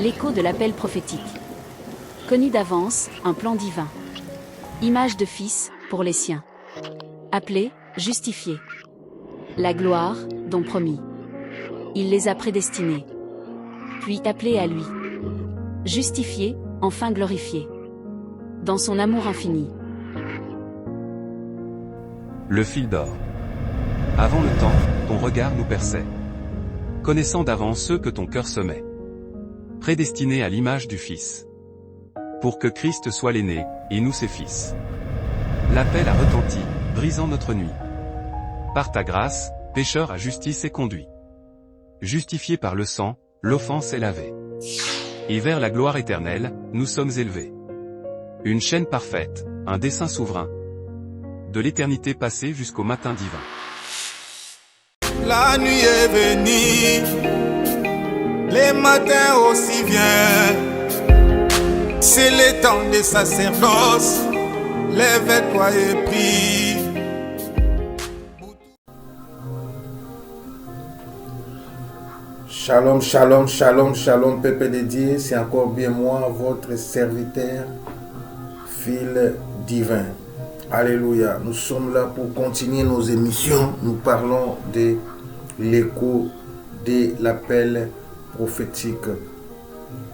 L'écho de l'appel prophétique. Connu d'avance, un plan divin. Image de fils, pour les siens. Appelé, justifié. La gloire, don promis. Il les a prédestinés. Puis appelés à lui. Justifiés, enfin glorifiés. Dans son amour infini. Le fil d'or. Avant le temps, ton regard nous perçait. Connaissant d'avance ceux que ton cœur semait. Prédestinés à l'image du Fils. Pour que Christ soit l'aîné, et nous ses fils. L'appel a retenti, brisant notre nuit. Par ta grâce, pécheur à justice est conduit. Justifié par le sang, l'offense est lavée. Et vers la gloire éternelle, nous sommes élevés. Une chaîne parfaite, un dessein souverain. De l'éternité passée jusqu'au matin divin. La nuit est venue, les matins aussi viennent. C'est le temps des sacerdoces, lève-toi et prie. Shalom, shalom, shalom, shalom, peuple de Dieu, c'est encore bien moi, votre serviteur, fil divin. Alléluia, nous sommes là pour continuer nos émissions. Nous parlons de l'écho de l'appel prophétique.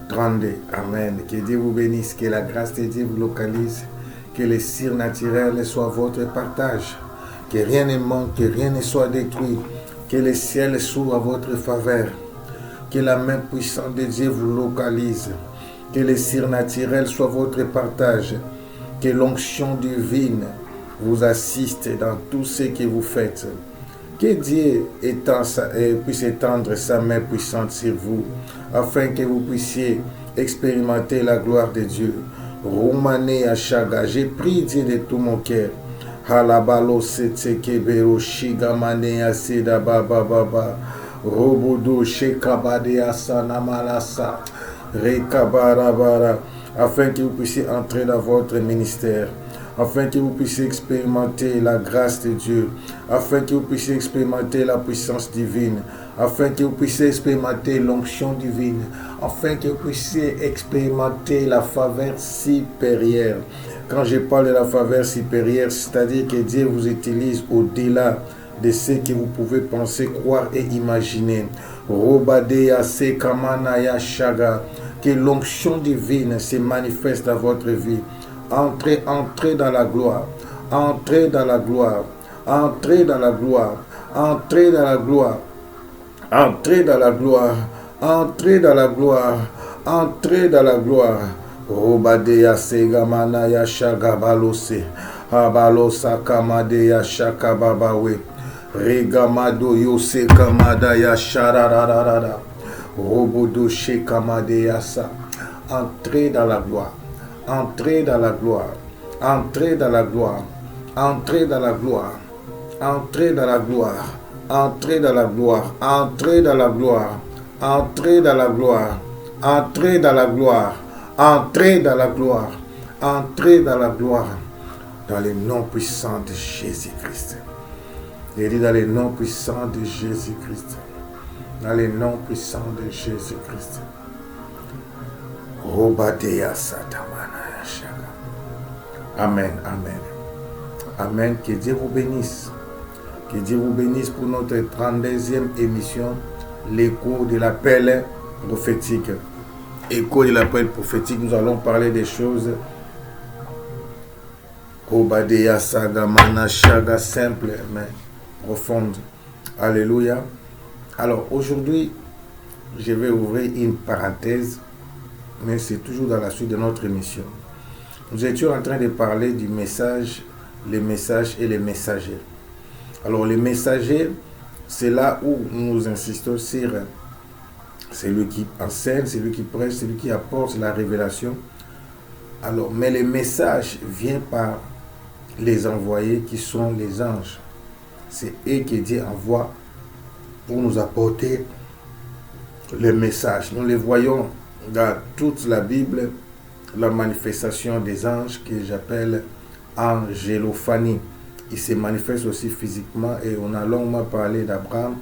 Grande, amen. Que Dieu vous bénisse, que la grâce de Dieu vous localise, que les cires naturels soient votre partage, que rien ne manque, que rien ne soit détruit, que le ciel s'ouvre à votre faveur, que la main puissante de Dieu vous localise, que les cires naturels soient votre partage, que l'onction divine vous assiste dans tout ce que vous faites. Que Dieu puisse étendre sa main puissante sur vous, afin que vous puissiez expérimenter la gloire de Dieu. Romané à Chaga, j'ai prié Dieu de tout mon cœur. Halabalo setekebero shigamane aseda baba baba. Robodo shekabade asana malasa. Rekabarabara. Afin que vous puissiez entrer dans votre ministère, afin que vous puissiez expérimenter la grâce de Dieu, afin que vous puissiez expérimenter la puissance divine, afin que vous puissiez expérimenter l'onction divine, afin que vous puissiez expérimenter la faveur supérieure. Quand je parle de la faveur supérieure, c'est-à-dire que Dieu vous utilise au-delà de ce que vous pouvez penser, croire et imaginer. Robadeya Sekamanaya Shaga. Que l'onction divine se manifeste dans votre vie. Entrez dans la gloire. Entrez dans la gloire. Entrez dans la gloire. Entrez dans la gloire. Entrez dans la gloire. Entrez dans la gloire. Entrez dans la gloire. Robadeya Segamanaya Shagabalose. Abalosa Kamadeya Shakababawe. Regamado Yose Kamadaya Sharararara. Robodo Shekamadeyasa. Entrez dans la gloire. Entrez dans la gloire. Entrez dans la gloire. Entrez dans la gloire. Entrez dans la gloire. Entrez dans la gloire. Entrez dans la gloire. Entrez dans la gloire. Entrez dans la gloire. Entrez dans la gloire. Entrez dans la gloire. Dans le nom puissant de Jésus-Christ. Il dit dans le nom puissant de Jésus-Christ. Dans le nom puissant de Jésus-Christ. Robadeya Satamana Shaka. Amen, amen. Amen. Que Dieu vous bénisse. Que Dieu vous bénisse pour notre 32e émission, l'écho de l'appel prophétique. Écho de l'appel prophétique, nous allons parler des choses Robadeya Sagamana Shaga, simple mais profonde. Alléluia. Alors aujourd'hui, je vais ouvrir une parenthèse, mais c'est toujours dans la suite de notre émission. Nous étions en train de parler du message, les messages et les messagers. Alors les messagers, c'est là où nous insistons sur celui qui enseigne, celui qui prêche, celui qui apporte la révélation. Alors, mais les messages viennent par les envoyés qui sont les anges. C'est eux que Dieu envoie pour nous apporter les messages. Nous les voyons dans toute la Bible, la manifestation des anges que j'appelle angélophanie. Ils se manifestent aussi physiquement et on a longuement parlé d'Abraham,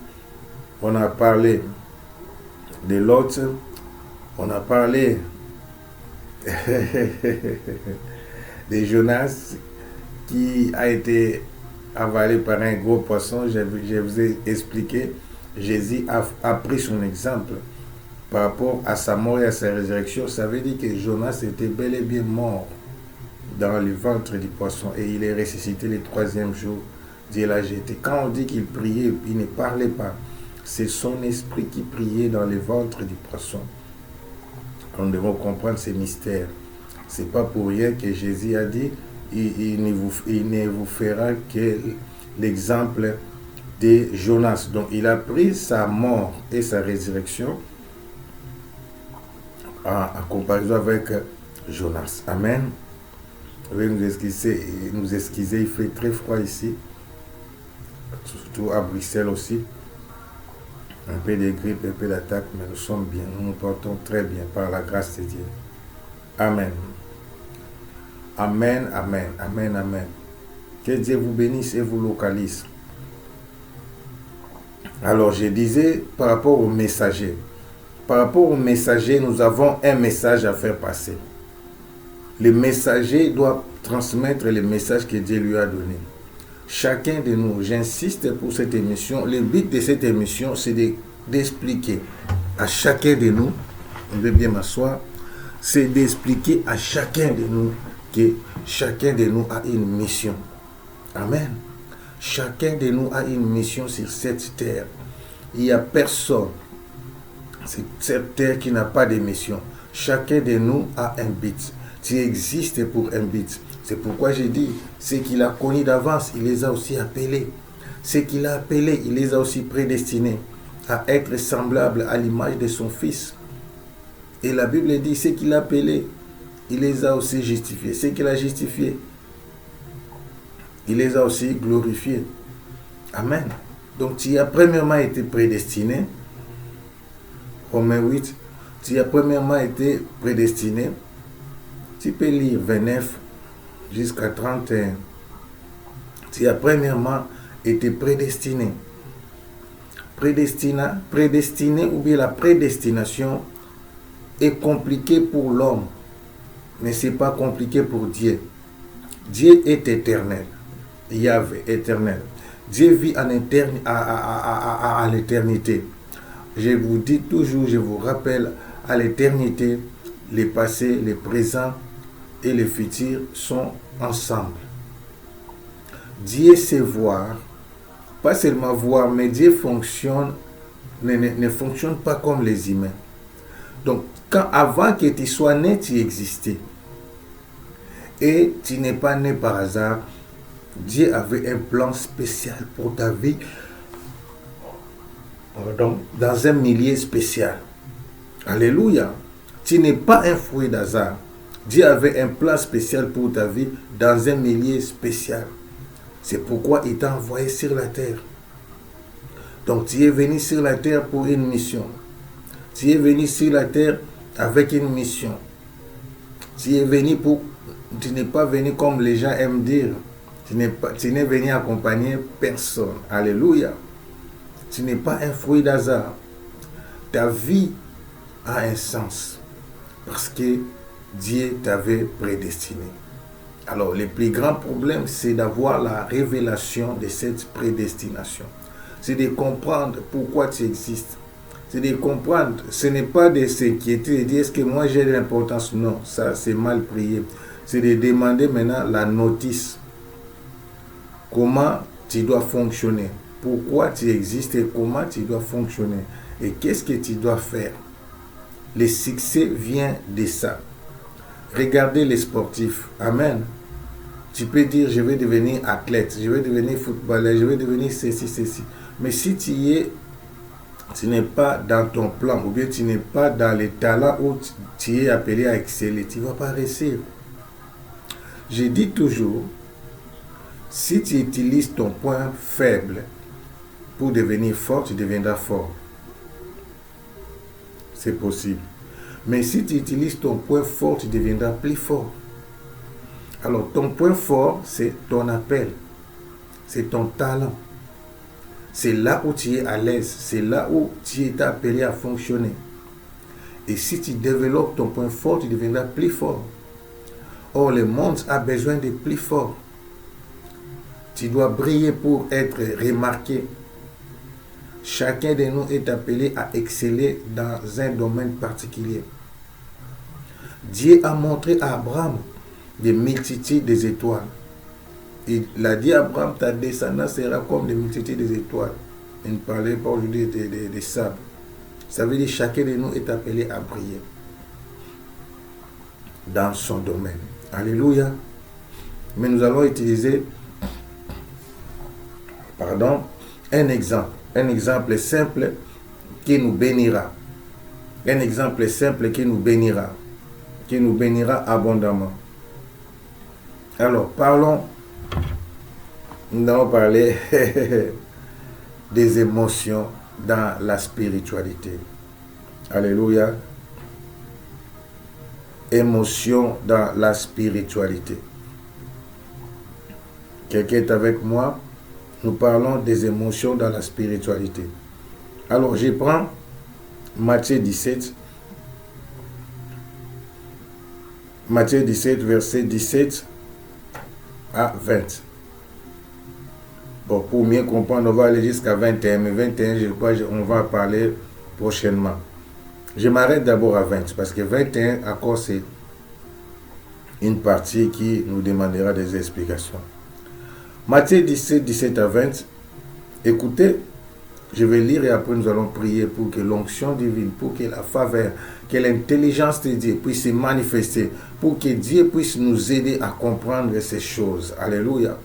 on a parlé de Lot, On a parlé de Jonas qui a été avalé par un gros poisson. Je vous ai expliqué, Jésus a pris son exemple par rapport à sa mort et à sa résurrection. Ça veut dire que Jonas était bel et bien mort dans le ventre du poisson et il est ressuscité le troisième jour. Dieu l'a jeté. Quand on dit qu'il priait, il ne parlait pas. C'est son esprit qui priait dans le ventre du poisson. Nous devons comprendre ces mystères. Ce n'est pas pour rien que Jésus a dit il ne vous fera que l'exemple de Jonas. Donc il a pris sa mort et sa résurrection en comparaison avec Jonas. Amen. Veuillez nous excuser, il fait très froid ici, surtout à Bruxelles aussi. Un peu de grippe, un peu d'attaque, mais nous sommes bien, nous nous portons très bien par la grâce de Dieu. Amen. Amen, amen, amen, amen. Que Dieu vous bénisse et vous localise. Alors, je disais par rapport aux messagers. Par rapport aux messagers, nous avons un message à faire passer. Le messager doit transmettre le message que Dieu lui a donné. Chacun de nous, j'insiste pour cette émission, le but de cette émission, c'est d'expliquer à chacun de nous, on veut bien m'asseoir, c'est d'expliquer à chacun de nous que chacun de nous a une mission. Amen. Chacun de nous a une mission sur cette terre. Il n'y a personne sur cette terre qui n'a pas de mission. Chacun de nous a un but. Tu existes pour un but. C'est pourquoi j'ai dit, ce qu'il a connu d'avance, il les a aussi appelés. Ce qu'il a appelés, il les a aussi prédestinés à être semblables à l'image de son Fils. Et la Bible dit, ce qu'il a appelés, il les a aussi justifiés. Ce qu'il a justifié, il les a aussi glorifiés. Amen. Donc tu as premièrement été prédestiné. Romains 8, tu as premièrement été prédestiné. Tu peux lire 29 jusqu'à 31. Tu as premièrement été prédestiné. Prédestiné ou bien la prédestination est compliquée pour l'homme, mais ce n'est pas compliqué pour Dieu. Dieu est éternel. Yahvé, éternel. Dieu vit en à l'éternité. Je vous dis toujours, je vous rappelle, à l'éternité, les passés, les présents et les futurs sont ensemble. Dieu sait voir, pas seulement voir, mais Dieu fonctionne, ne fonctionne pas comme les humains. Donc, avant que tu sois né, tu existais. Et tu n'es pas né par hasard. Dieu avait un plan spécial pour ta vie, dans un milieu spécial. Alléluia. Tu n'es pas un fruit d'hasard. Dieu avait un plan spécial pour ta vie dans un milieu spécial. C'est pourquoi il t'a envoyé sur la terre. Donc tu es venu sur la terre pour une mission. Tu es venu sur la terre avec une mission. Tu n'es pas venu comme les gens aiment dire. Tu n'es venu accompagner personne. Alléluia. Tu n'es pas un fruit d'hasard. Ta vie a un sens. Parce que Dieu t'avait prédestiné. Alors, le plus grand problème, c'est d'avoir la révélation de cette prédestination. C'est de comprendre pourquoi tu existes. C'est de comprendre. Ce n'est pas de s'inquiéter et de dire est-ce que moi j'ai de l'importance. Non, ça c'est mal prié. C'est de demander maintenant la notice. Comment tu dois fonctionner. Pourquoi tu existes et comment tu dois fonctionner. Et qu'est-ce que tu dois faire. Le succès vient de ça. Regardez les sportifs. Amen. Tu peux dire, je vais devenir athlète, je vais devenir footballeur, je vais devenir ceci. Mais si tu n'es pas dans ton plan, ou bien tu n'es pas dans les talents où tu es appelé à exceller, tu ne vas pas réussir. Je dis toujours, si tu utilises ton point faible pour devenir fort, tu deviendras fort. C'est possible. Mais si tu utilises ton point fort, tu deviendras plus fort. Alors, ton point fort, c'est ton appel. C'est ton talent. C'est là où tu es à l'aise. C'est là où tu es appelé à fonctionner. Et si tu développes ton point fort, tu deviendras plus fort. Or, le monde a besoin de plus fort. Tu dois briller pour être remarqué. Chacun de nous est appelé à exceller dans un domaine particulier. Dieu a montré à Abraham des multitudes des étoiles. Il a dit à Abraham, ta descendance sera comme des multitudes des étoiles. Il ne parlait pas aujourd'hui des sables. Ça veut dire que chacun de nous est appelé à briller dans son domaine. Alléluia. Mais nous allons utiliser un exemple simple qui nous bénira. Un exemple simple qui nous bénira abondamment. Alors, nous allons parler des émotions dans la spiritualité. Alléluia. Émotions dans la spiritualité. Quelqu'un est avec moi? Nous parlons des émotions dans la spiritualité. Alors, je prends Matthieu 17, verset 17 à 20. Bon, pour mieux comprendre, on va aller jusqu'à 21, mais 21, je crois qu'on va parler prochainement. Je m'arrête d'abord à 20, parce que 21, encore, c'est une partie qui nous demandera des explications. Matthieu 17, 17 à 20. Écoutez, je vais lire et après nous allons prier pour que l'onction divine, pour que la faveur, que l'intelligence de Dieu puisse se manifester, pour que Dieu puisse nous aider à comprendre ces choses. Alléluia.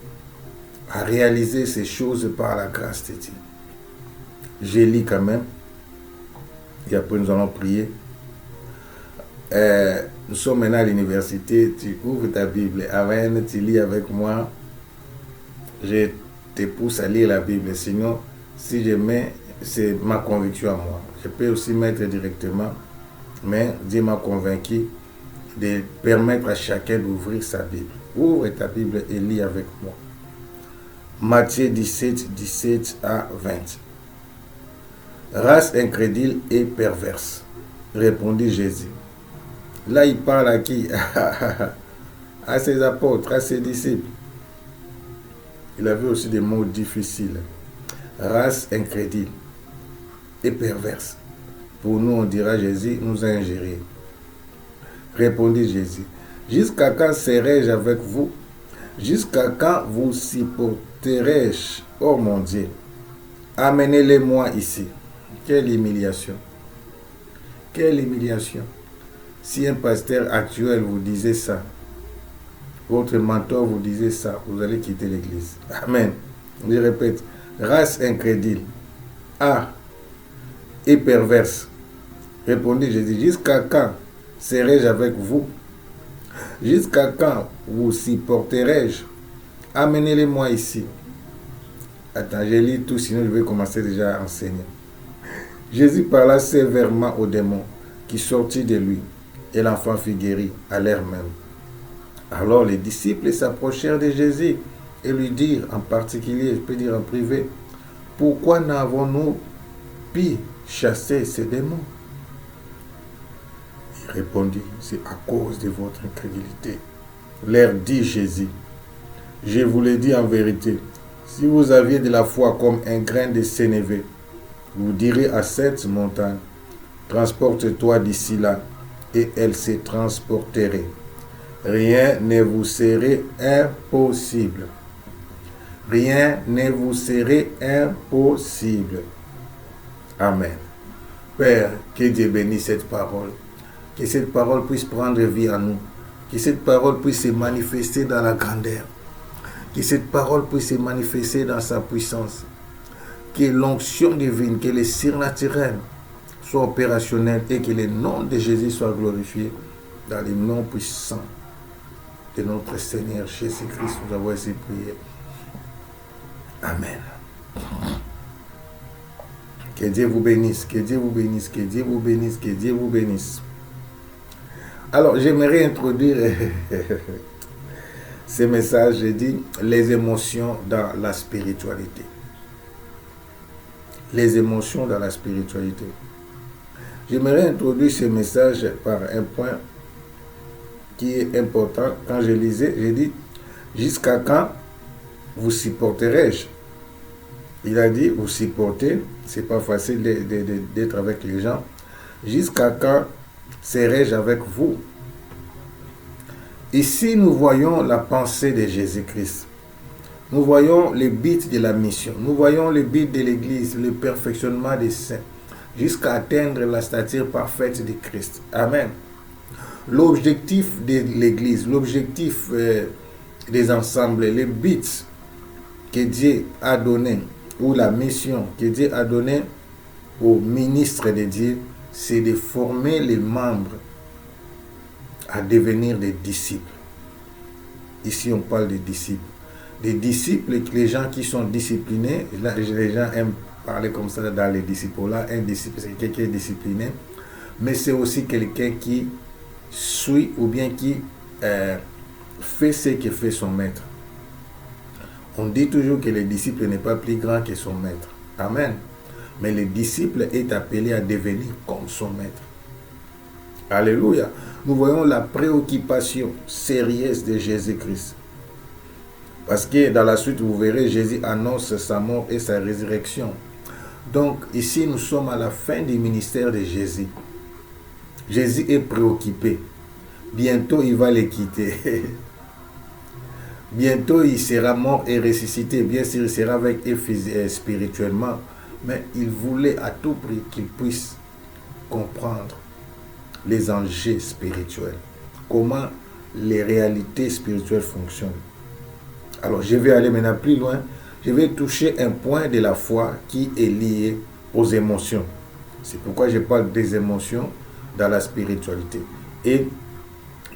À réaliser ces choses par la grâce de Dieu. Je lis quand même. Et après nous allons prier. Nous sommes maintenant à l'université. Tu ouvres ta Bible. Avant, tu lis avec moi. Je te pousse à lire la Bible. Sinon, si je mets, c'est ma conviction à moi. Je peux aussi mettre directement. Mais Dieu m'a convaincu de permettre à chacun d'ouvrir sa Bible. Ouvre ta Bible et lis avec moi. Matthieu 17, 17 à 20. Race incrédule et perverse, répondit Jésus. Là, il parle à qui? À ses apôtres, à ses disciples. Il avait aussi des mots difficiles. Race incrédule et perverse. Pour nous, on dira Jésus nous a ingérés. Répondit Jésus. Jusqu'à quand serai-je avec vous? Jusqu'à quand vous supporterai-je? Oh mon Dieu, amenez-les-moi ici. Quelle humiliation. Quelle humiliation. Si un pasteur actuel vous disait ça, votre mentor vous disait ça, vous allez quitter l'église. Amen. Je répète, race incrédule, et perverse. Répondit Jésus, jusqu'à quand serai-je avec vous? Jusqu'à quand vous supporterai-je? Amenez-les-moi ici. Attends, je lis tout, sinon je vais commencer déjà à enseigner. Jésus parla sévèrement au démon qui sortit de lui, et l'enfant fut guéri à l'heure même. Alors les disciples s'approchèrent de Jésus et lui dirent, en particulier, je peux dire en privé, pourquoi n'avons-nous pu chasser ces démons? Il répondit, c'est à cause de votre incrédulité. Leur dit Jésus, je vous le dis en vérité, si vous aviez de la foi comme un grain de sénévé, vous direz à cette montagne, transporte-toi d'ici là, et elle se transporterait. Rien ne vous serait impossible. Rien ne vous serait impossible. Amen. Père, que Dieu bénisse cette parole. Que cette parole puisse prendre vie en nous. Que cette parole puisse se manifester dans la grandeur. Que cette parole puisse se manifester dans sa puissance. Que l'onction divine, que le surnaturel soit opérationnel et que le nom de Jésus soit glorifié dans les noms puissants de notre Seigneur Jésus-Christ. Nous avons ainsi prié. Amen. Que Dieu vous bénisse, que Dieu vous bénisse, que Dieu vous bénisse, que Dieu vous bénisse. Alors, j'aimerais introduire ce message, j'ai dit, les émotions dans la spiritualité. Les émotions dans la spiritualité. J'aimerais introduire ce message par un point qui est important. Quand je lisais, j'ai dit, jusqu'à quand vous supporterai-je? Il a dit, vous supportez, c'est pas facile d'être avec les gens. Jusqu'à quand serai-je avec vous? Ici, nous voyons la pensée de Jésus-Christ. Nous voyons le but de la mission. Nous voyons le but de l'Église, le perfectionnement des saints, jusqu'à atteindre la stature parfaite de Christ. Amen. L'objectif de l'Église, l'objectif des ensembles, le but que Dieu a donné, ou la mission que Dieu a donnée aux ministres de Dieu, c'est de former les membres à devenir des disciples. Ici, on parle de disciples. Des disciples, les gens qui sont disciplinés, là, les gens aiment parler comme ça dans les disciples. Là, un disciple, c'est quelqu'un qui est discipliné, mais c'est aussi quelqu'un qui suit ou bien qui fait ce que fait son maître. On dit toujours que le disciple n'est pas plus grand que son maître. Amen. Mais le disciple est appelé à devenir comme son maître. Alléluia. Nous voyons la préoccupation sérieuse de Jésus-Christ. Parce que dans la suite, vous verrez, Jésus annonce sa mort et sa résurrection. Donc, ici, nous sommes à la fin du ministère de Jésus. Jésus est préoccupé. Bientôt, il va les quitter. Bientôt, il sera mort et ressuscité. Bien sûr, il sera avec eux spirituellement. Mais il voulait à tout prix qu'il puisse comprendre les enjeux spirituels. Comment les réalités spirituelles fonctionnent. Alors, je vais aller maintenant plus loin. Je vais toucher un point de la foi qui est lié aux émotions. C'est pourquoi je parle des émotions dans la spiritualité. Et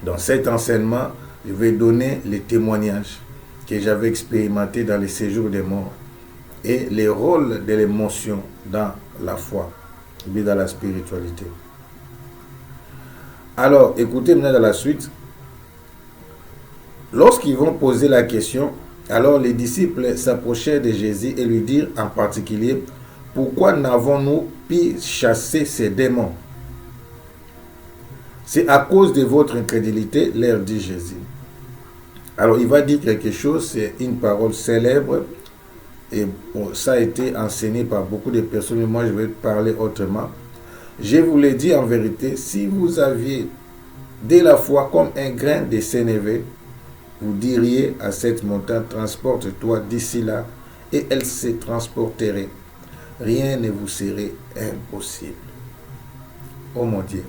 dans cet enseignement, je vais donner les témoignages que j'avais expérimentés dans les séjours des morts et les rôles de l'émotion dans la foi, mais dans la spiritualité. Alors, écoutez maintenant dans la suite. Lorsqu'ils vont poser la question, alors les disciples s'approchèrent de Jésus et lui dirent en particulier, « Pourquoi n'avons-nous pu chasser ces démons? » C'est à cause de votre incrédulité, leur dit Jésus. Alors il va dire quelque chose, c'est une parole célèbre, et bon, ça a été enseigné par beaucoup de personnes, mais moi je vais parler autrement. Je vous l'ai dit en vérité, si vous aviez de la foi comme un grain de sénévé, vous diriez à cette montagne, transporte-toi d'ici là, et elle se transporterait. Rien ne vous serait impossible. Oh mon Dieu.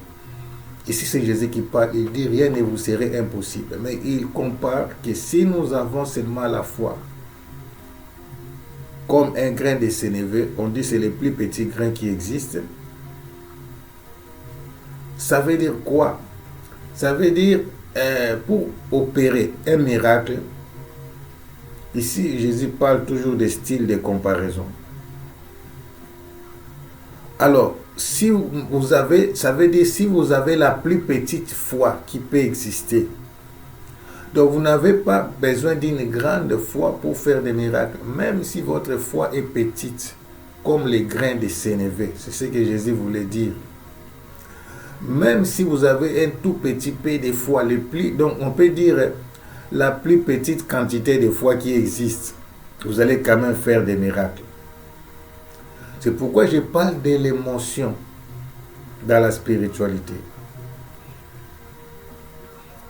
Ici c'est Jésus qui parle, il dit rien ne vous serait impossible. Mais il compare que si nous avons seulement la foi, comme un grain de sénévé, on dit c'est le plus petit grain qui existe. Ça veut dire quoi? Ça veut dire pour opérer un miracle, ici Jésus parle toujours de style de comparaison. Alors, si vous avez, ça veut dire si vous avez la plus petite foi qui peut exister, donc vous n'avez pas besoin d'une grande foi pour faire des miracles, même si votre foi est petite, comme les grains de sénévé. C'est ce que Jésus voulait dire. Même si vous avez un tout petit peu de foi, donc on peut dire la plus petite quantité de foi qui existe, vous allez quand même faire des miracles. C'est pourquoi je parle de l'émotion dans la spiritualité.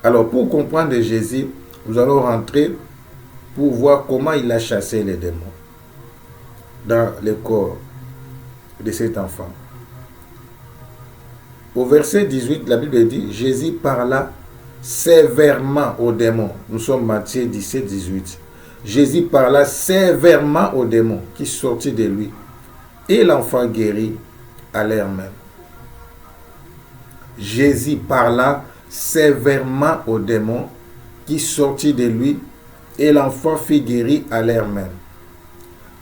Alors pour comprendre Jésus, nous allons rentrer pour voir comment il a chassé les démons dans le corps de cet enfant. Au verset 18, la Bible dit, Jésus parla sévèrement aux démons. Nous sommes Matthieu 17, 18. Jésus parla sévèrement aux démons qui sortaient de lui. Et l'enfant guérit à l'heure même. Jésus parla sévèrement aux démons qui sortaient de lui. Et l'enfant fut guéri à l'heure même.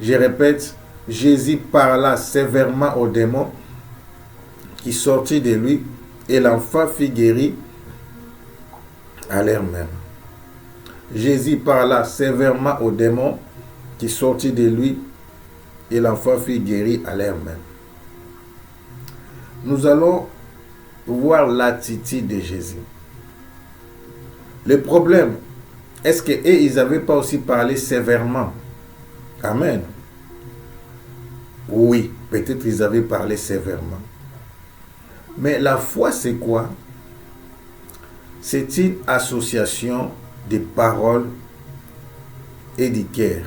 Je répète, Jésus parla sévèrement aux démons qui sortit de lui, et l'enfant fut guéri à l'heure même. Jésus parla sévèrement aux démons qui sortit de lui, et l'enfant fut guéri à l'heure même. nous allons voir l'attitude de Jésus. Le problème, est-ce qu'ils n'avaient pas aussi parlé sévèrement? Amen. Oui, peut-être ils avaient parlé sévèrement. Mais la foi, c'est quoi? C'est une association des paroles et du cœur.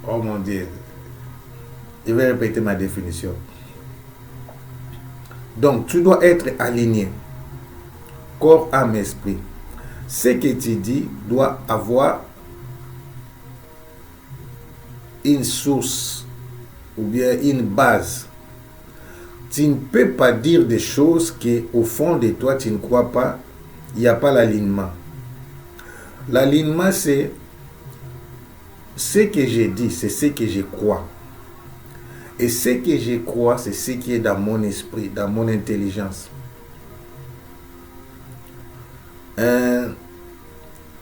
Oh mon Dieu. Je vais répéter ma définition. Donc, tu dois être aligné. Corps, âme, esprit. Ce que tu dis doit avoir une source ou bien une base. Tu ne peux pas dire des choses qu'au fond de toi, tu ne crois pas. Il n'y a pas l'alignement. L'alignement, c'est ce que j'ai dit, c'est ce que je crois. Et ce que je crois, c'est ce qui est dans mon esprit, dans mon intelligence.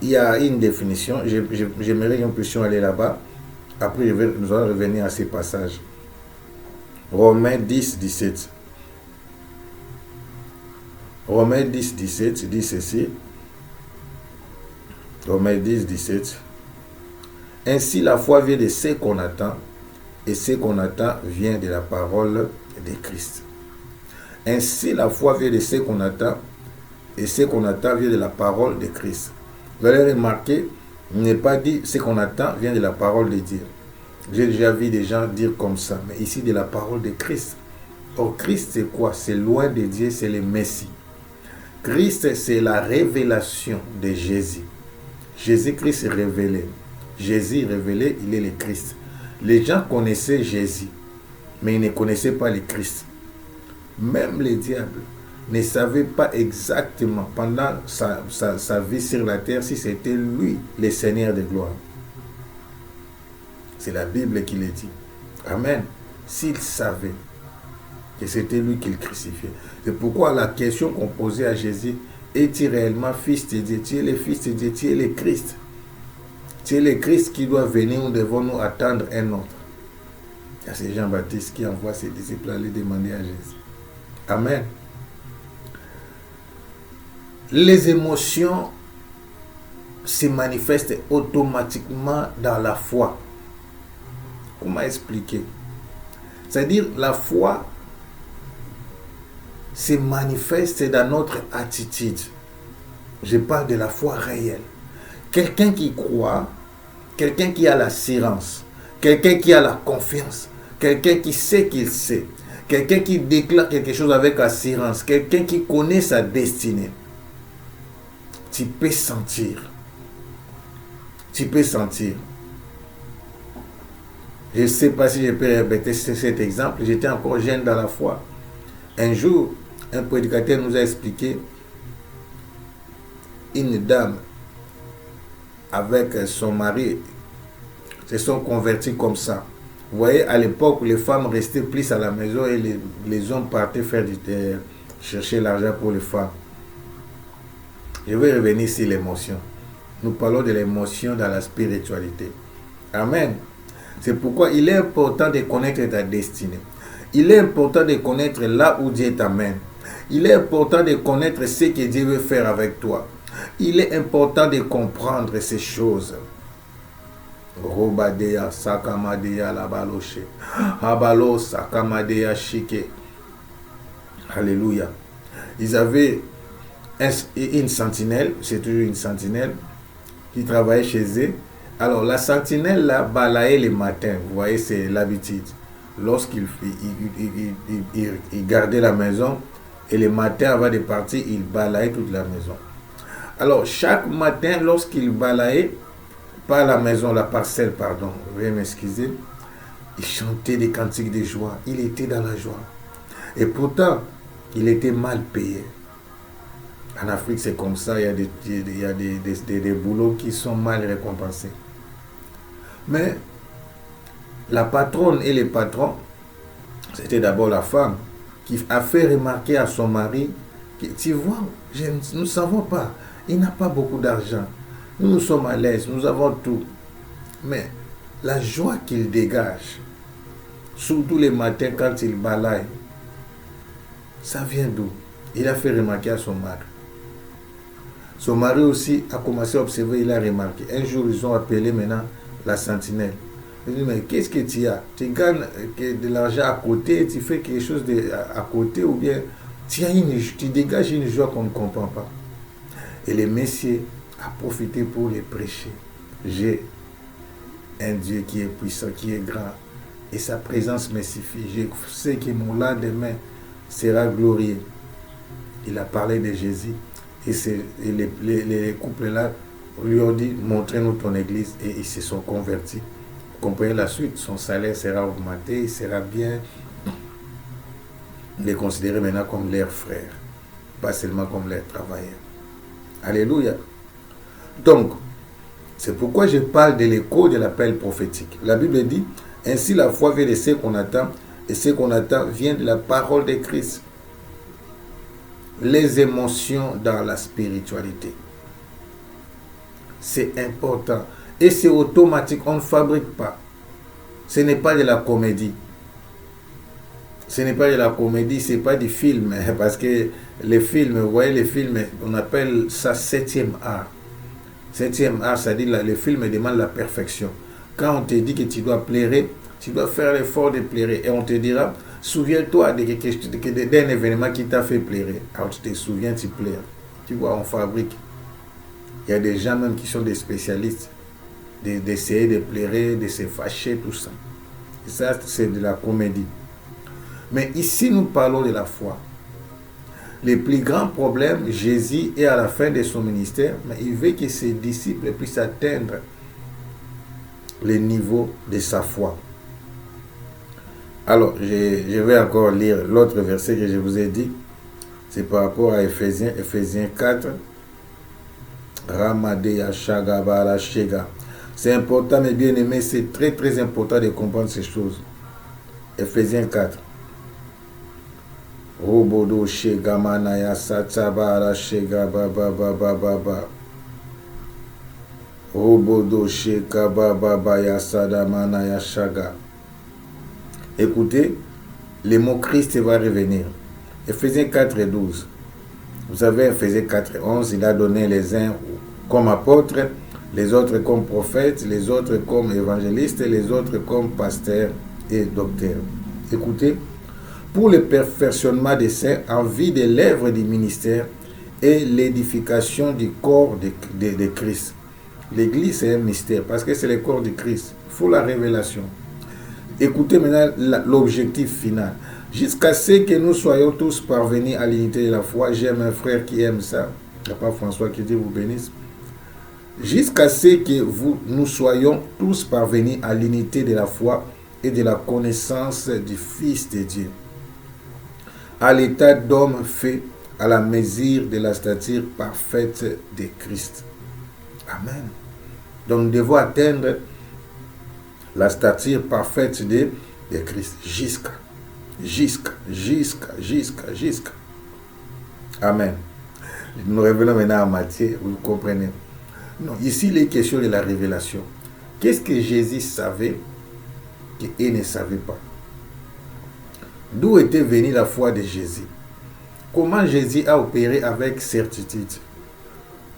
Il y a une définition. J'aimerais que nous puissions aller là-bas. Après, nous allons revenir à ces passages. Romains 10, 17. Romains 10, 17 dit ceci. Romains 10, 17. Ainsi, la foi vient de ce qu'on attend, et ce qu'on attend vient de la parole de Christ. Ainsi, la foi vient de ce qu'on attend, et ce qu'on attend vient de la parole de Christ. Vous allez remarquer, il n'est pas dit ce qu'on attend vient de la parole de Dieu. J'ai déjà vu des gens dire comme ça, mais ici de la parole de Christ. Or, Christ, c'est quoi? C'est loin de Dieu, c'est le Messie. Christ, c'est la révélation de Jésus. Jésus-Christ est révélé. Jésus révélé, il est le Christ. Les gens connaissaient Jésus, mais ils ne connaissaient pas le Christ. Même les diables ne savaient pas exactement, pendant sa vie sur la terre, si c'était lui, le Seigneur de gloire. C'est la Bible qui le dit. Amen. S'ils savaient que c'était lui qu'ils crucifiaient. C'est pourquoi la question qu'on posait à Jésus, es-tu réellement fils de Dieu? Tu es le fils de Dieu, tu es le Christ. Tu es le Christ qui doit venir, nous devons nous attendre un autre. C'est Jean-Baptiste qui envoie ses disciples aller demander à Jésus. Amen. Les émotions se manifestent automatiquement dans la foi. Comment expliquer? C'est-à-dire la foi se manifeste dans notre attitude. Je parle de la foi réelle. Quelqu'un qui croit, quelqu'un qui a l'assurance, quelqu'un qui a la confiance, quelqu'un qui sait qu'il sait, quelqu'un qui déclare quelque chose avec assurance, quelqu'un qui connaît sa destinée. Tu peux sentir. Tu peux sentir. Je ne sais pas si je peux répéter cet exemple. J'étais encore jeune dans la foi. Un jour, un prédicateur nous a expliqué une dame avec son mari se sont convertis comme ça. Vous voyez, à l'époque, les femmes restaient plus à la maison et les hommes partaient chercher l'argent pour les femmes. Je vais revenir sur l'émotion. Nous parlons de l'émotion dans la spiritualité. Amen. C'est pourquoi il est important de connaître ta destinée. Il est important de connaître là où Dieu t'amène. Il est important de connaître ce que Dieu veut faire avec toi. Il est important de comprendre ces choses. Robadeya sakamadeya labaloshe. Abalo sakamadeya shike. Alléluia. Ils avaient une sentinelle, c'est toujours une sentinelle, qui travaillait chez eux. Alors la sentinelle là balayait les matins. Vous voyez, c'est l'habitude. Lorsqu'il gardait la maison, et le matin avant de partir, il balayait toute la maison. Alors chaque matin, lorsqu'il balayait, pas la maison, la parcelle, pardon, veuillez m'excuser, il chantait des cantiques de joie. Il était dans la joie. Et pourtant, il était mal payé. En Afrique, c'est comme ça, il y a des boulots qui sont mal récompensés. Mais la patronne et les patrons, c'était d'abord la femme qui a fait remarquer à son mari que, tu vois, nous ne savons pas, il n'a pas beaucoup d'argent. Nous sommes à l'aise, nous avons tout. Mais la joie qu'il dégage, surtout les matins quand il balaye, Ça vient d'où? Il a fait remarquer à son mari. Son mari aussi a commencé à observer, il a remarqué. Un jour, ils ont appelé maintenant la sentinelle. Il dit, mais qu'est-ce que tu as? Tu gagnes de l'argent à côté, tu fais quelque chose à côté, ou bien tu dégages une joie qu'on ne comprend pas. Et le Messie a profité pour les prêcher. J'ai un Dieu qui est puissant, qui est grand, et sa présence me suffit. Je sais que mon lendemain sera glorieux. Il a parlé de Jésus, et les couples là lui ont dit, montrez-nous ton église, et ils se sont convertis. Vous comprenez la suite, son salaire sera augmenté, il sera bien. Les considérer maintenant comme leurs frères, pas seulement comme leurs travailleurs. Alléluia. Donc, c'est pourquoi je parle de l'écho de l'appel prophétique. La Bible dit, ainsi la foi vient de ce qu'on attend, et ce qu'on attend vient de la parole de Christ. Les émotions dans la spiritualité. C'est important. Et c'est automatique, on ne fabrique pas. Ce n'est pas de la comédie. Ce n'est pas de la comédie, ce n'est pas du film. Parce que les films, vous voyez les films, on appelle ça 7e art. 7e art, c'est-à-dire le film demande la perfection. Quand on te dit que tu dois plaire, tu dois faire l'effort de plaire. Et on te dira, souviens-toi d'un événement qui t'a fait plaire. Alors tu te souviens, tu plaires. Tu vois, on fabrique. Il y a des gens même qui sont des spécialistes d'essayer de plaire, de se fâcher, tout ça. Et ça, c'est de la comédie. Mais ici, nous parlons de la foi. Le plus grand problème, Jésus est à la fin de son ministère, mais il veut que ses disciples puissent atteindre le niveau de sa foi. Alors, je vais encore lire l'autre verset que je vous ai dit. C'est par rapport à Ephésiens 4. Ramadeya Shagabara Shega. C'est important, mes bien-aimés, c'est très très important de comprendre ces choses. Ephésiens 4. Robodo Shega Manaya Satsabara Shega Baba Baba Baba. Robodo Shega Baba Baba Sada Manaya Shaga. Écoutez, le mot Christ va revenir. Ephésiens 4 et 12. Vous savez, Ephésiens 4 et 11, il a donné les uns comme apôtres, les autres comme prophètes, les autres comme évangélistes, les autres comme pasteurs et docteurs. Écoutez, pour le perfectionnement des saints en vue de l'œuvre du ministère et l'édification du corps de Christ. L'église, c'est un mystère parce que c'est le corps de Christ. Il faut la révélation. Écoutez maintenant l'objectif final. Jusqu'à ce que nous soyons tous parvenus à l'unité de la foi. J'aime un frère qui aime ça. Il n'y a pas François qui dit vous bénisse. Jusqu'à ce que nous soyons tous parvenus à l'unité de la foi et de la connaissance du Fils de Dieu. À l'état d'homme fait à la mesure de la stature parfaite de Christ. Amen. Donc nous devons atteindre la stature parfaite de Christ jusqu'à. Amen. Nous revenons maintenant à Matthieu, vous comprenez. Non, ici, il est question de la révélation. Qu'est-ce que Jésus savait qu'il ne savait pas? D'où était venue la foi de Jésus? Comment Jésus a opéré avec certitude?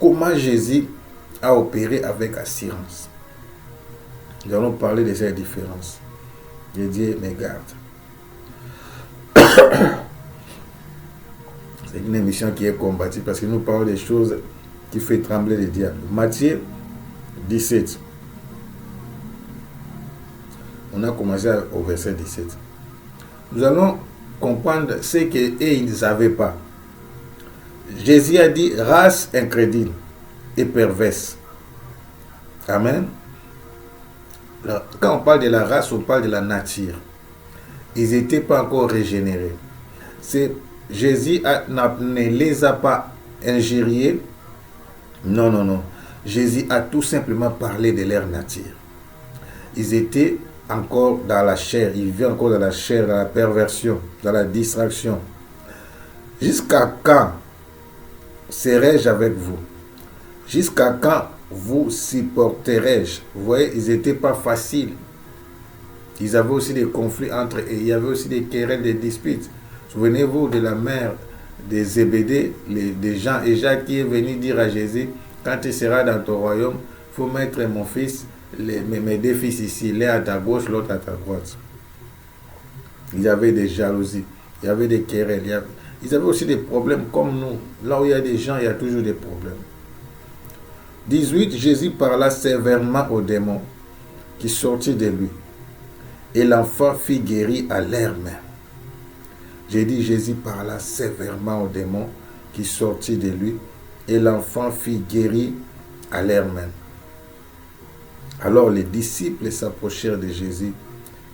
Comment Jésus a opéré avec assurance? Nous allons parler de ces différences. Je dis, mais garde. C'est une émission qui est combative parce que nous parlons des choses qui font trembler le diable. Matthieu 17. On a commencé au verset 17. Nous allons comprendre ce qu'ils ne savaient pas. Jésus a dit race incrédule et perverse. Amen. Alors, quand on parle de la race, on parle de la nature. Ils n'étaient pas encore régénérés. Jésus ne les a pas injuriés. Non. Jésus a tout simplement parlé de leur nature. Ils étaient encore dans la chair. Ils vivaient encore dans la chair, dans la perversion, dans la distraction. Jusqu'à quand serai-je avec vous? Jusqu'à quand vous supporterai-je? Vous voyez, ils n'étaient pas faciles. Ils avaient aussi des conflits entre eux. Il y avait aussi des querelles, des disputes. Souvenez-vous de la mère des Zébédée, de Jean et Jacques, qui est venu dire à Jésus, quand tu seras dans ton royaume, il faut mettre mon fils, mes deux fils ici, l'un à ta gauche, l'autre à ta droite. Il y avait des jalousies, il y avait des querelles, ils avaient aussi des problèmes comme nous. Là où il y a des gens, il y a toujours des problèmes. 18, Jésus parla sévèrement au démon qui sortit de lui. Et l'enfant fut guéri à l'air même. J'ai dit, Jésus parla sévèrement au démon qui sortit de lui. Et l'enfant fut guéri à l'air même. Alors les disciples s'approchèrent de Jésus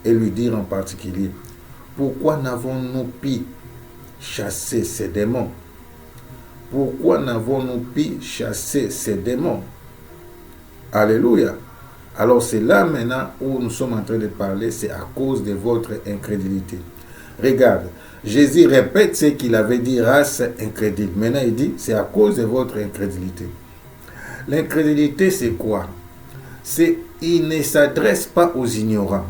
et lui dirent en particulier, pourquoi n'avons-nous pu chasser ces démons? Pourquoi n'avons-nous pu chasser ces démons? Alléluia. Alors c'est là maintenant où nous sommes en train de parler, c'est à cause de votre incrédulité. Regarde, Jésus répète ce qu'il avait dit, race incrédule. Maintenant il dit, c'est à cause de votre incrédulité. L'incrédulité c'est quoi? C'est, il ne s'adresse pas aux ignorants.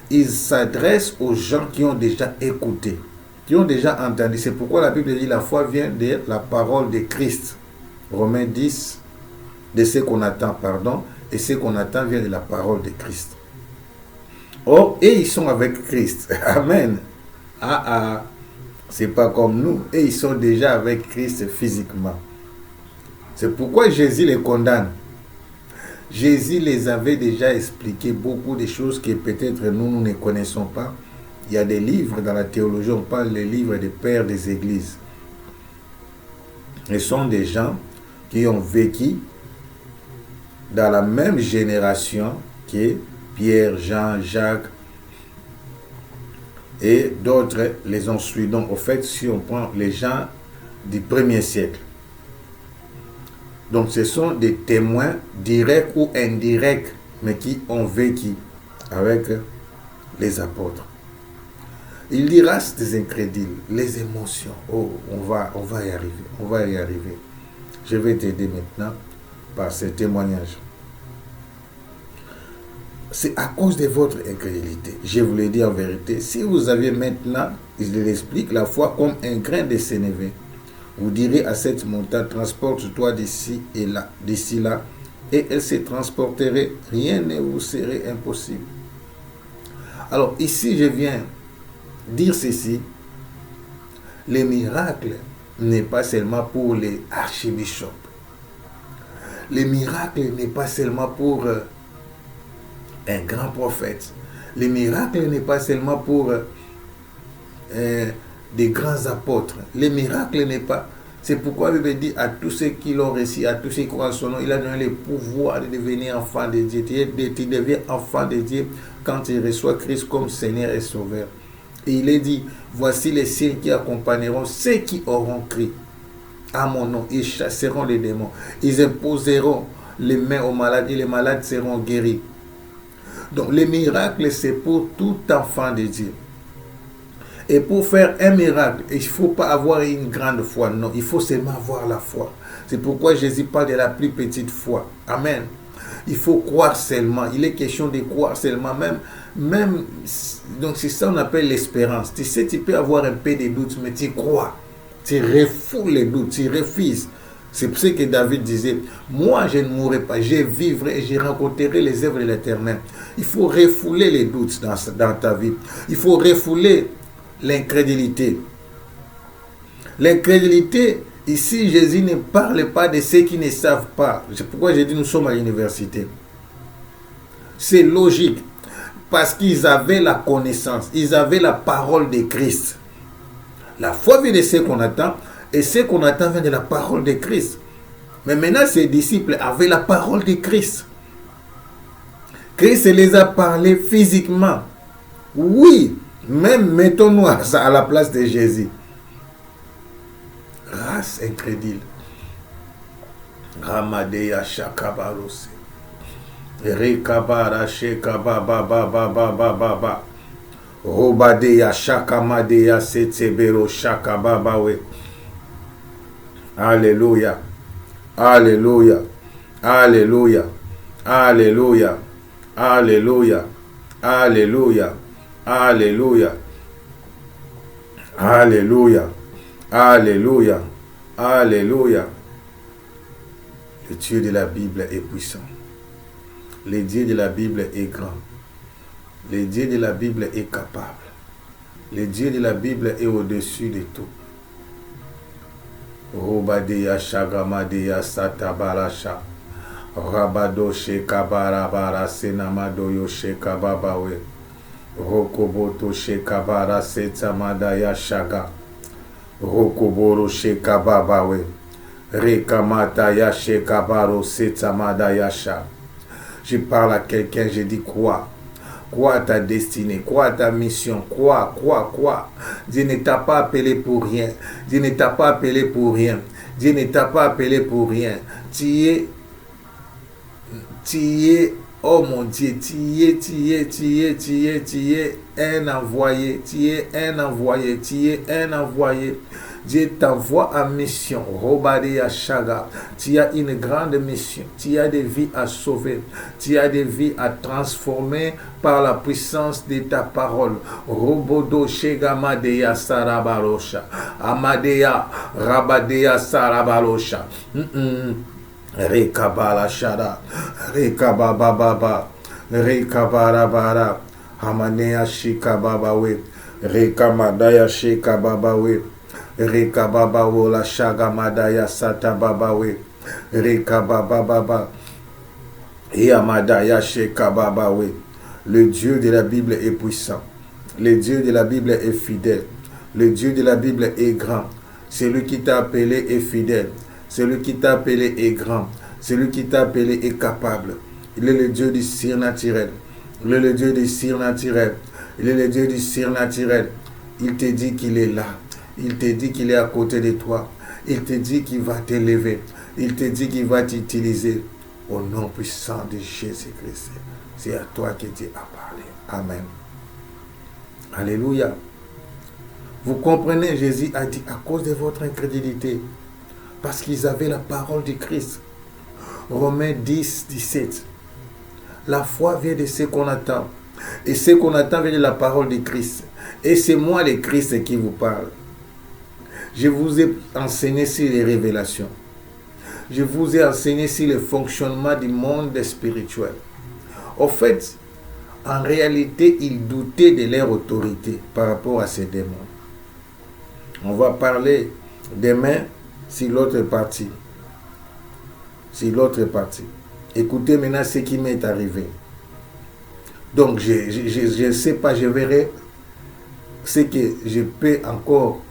Il s'adresse aux gens qui ont déjà écouté, qui ont déjà entendu. C'est pourquoi la Bible dit la foi vient de la parole de Christ. Romains 10, de ce qu'on attend, pardon, et ce qu'on attend vient de la parole de Christ. Or, et ils sont avec Christ. Amen. C'est pas comme nous. Et ils sont déjà avec Christ physiquement. C'est pourquoi Jésus les condamne. Jésus les avait déjà expliqué beaucoup de choses que peut-être nous ne connaissons pas. Il y a des livres dans la théologie, on parle des livres des pères des églises. Ce sont des gens qui ont vécu dans la même génération que Pierre, Jean, Jacques et d'autres les ont suivis. Donc, au fait, si on prend les gens du 1er siècle, donc ce sont des témoins directs ou indirects, mais qui ont vécu avec les apôtres. Il dit race des incrédules, les émotions. Oh, on va y arriver, on va y arriver. Je vais t'aider maintenant par ces témoignages. C'est à cause de votre incrédulité. Je vous le dis en vérité, si vous avez maintenant, il l'explique, la foi comme un grain de sénévé, vous direz à cette montagne, transporte-toi d'ici là, et elle se transporterait, rien ne vous serait impossible. Alors ici, je viens dire ceci, les miracles n'est pas seulement pour les archibishops. Les miracles n'est pas seulement pour un grand prophète. Les miracles n'est pas seulement pour des grands apôtres. Les miracles n'est pas... C'est pourquoi il dit à tous ceux qui l'ont reçu, à tous ceux qui croient en son nom, il a donné le pouvoir de devenir enfant de Dieu. Tu deviens enfant de Dieu quand tu reçois Christ comme Seigneur et Sauveur. Et il est dit, voici les signes qui accompagneront ceux qui auront crié à mon nom. Ils chasseront les démons. Ils imposeront les mains aux malades et les malades seront guéris. Donc les miracles, c'est pour tout enfant de Dieu. Et pour faire un miracle, il ne faut pas avoir une grande foi. Non, il faut seulement avoir la foi. C'est pourquoi Jésus parle de la plus petite foi. Amen. Il faut croire seulement. Il est question de croire seulement. Même donc c'est ça qu'on appelle l'espérance. Tu sais, tu peux avoir un peu de doute, mais tu crois. Tu refoules les doutes, tu refuses. C'est pour ça que David disait, moi je ne mourrai pas, je vivrai et je rencontrerai les œuvres de l'Éternel. Il faut refouler les doutes dans ta vie. Il faut refouler l'incrédulité. L'incrédulité, ici Jésus ne parle pas de ceux qui ne savent pas. C'est pourquoi j'ai dit nous sommes à l'université. C'est logique. Parce qu'ils avaient la connaissance, ils avaient la parole de Christ. La foi vient de ce qu'on attend, et ce qu'on attend vient de la parole de Christ. Mais maintenant, ces disciples avaient la parole de Christ. Christ les a parlé physiquement. Oui, même mettons-nous à la place de Jésus. Race incrédule. Ramadeya Shakabarose. Rekabara Shekababa Baba Baba Baba. Robadeya Shakamadeya Setsebero Shakababawe. Alléluia. Alléluia. Alléluia. Alléluia. Alléluia. Alléluia. Alléluia. Alléluia. Alléluia. Alléluia. Le Dieu de la Bible est puissant. Le Dieu de la Bible est grand. Le Dieu de la Bible est capable. Le Dieu de la Bible est au-dessus de tout. Robadeya Shagamadeya Satabarasha. Rabado Shekabarabara Senamadoyo Shekababawe. Rokoboto Shekabara Setsamadaya Shaga. Rokoboro Shekababawe. Rekamataya Shekabaro Setsamadaya Sha. Je parle à quelqu'un, je dis quoi? Quoi à ta destinée? Quoi à ta mission? Quoi? Dieu ne t'a pas appelé pour rien. Dieu ne t'a pas appelé pour rien. Dieu ne t'a pas appelé pour rien. Tu es, oh mon Dieu, tu es un envoyé. Tu es un envoyé. Dieu t'envoie en mission. Robadea Shaga. Tu as une grande mission. Tu as des vies à sauver. Tu as des vies à transformer par la puissance de ta parole. Robodo Shegamadea Sarabarosha. Amadea Rabadea Sarabarosha. Rekabala Shada. Rekabababa. Rekabarabara. Hamanea Shikababawe. Rekamadaya Shikababawe. Rekababa la Shagamadaya Satababawe. Rekababa Yamadaya Shekababawe. Le Dieu de la Bible est puissant. Le Dieu de la Bible est fidèle. Le Dieu de la Bible est grand. Celui qui t'a appelé est fidèle. Celui qui t'a appelé est grand. Celui qui t'a appelé est capable. Il est le Dieu du surnaturel. Il est le Dieu du surnaturel. Il est le Dieu du surnaturel. Il te dit qu'il est là. Il te dit qu'il est à côté de toi. Il te dit qu'il va t'élever. Il te dit qu'il va t'utiliser. Au nom puissant de Jésus-Christ. C'est à toi que Dieu a parlé. Amen. Alléluia. Vous comprenez, Jésus a dit à cause de votre incrédulité. Parce qu'ils avaient la parole de Christ. Romains 10, 17. La foi vient de ce qu'on attend. Et ce qu'on attend vient de la parole de Christ. Et c'est moi le Christ qui vous parle. Je vous ai enseigné sur les révélations. Je vous ai enseigné sur le fonctionnement du monde spirituel. Au fait, en réalité, ils doutaient de leur autorité par rapport à ces démons. On va parler demain sur l'autre partie. Écoutez maintenant ce qui m'est arrivé. Donc, je ne sais pas, je verrai ce que je peux encore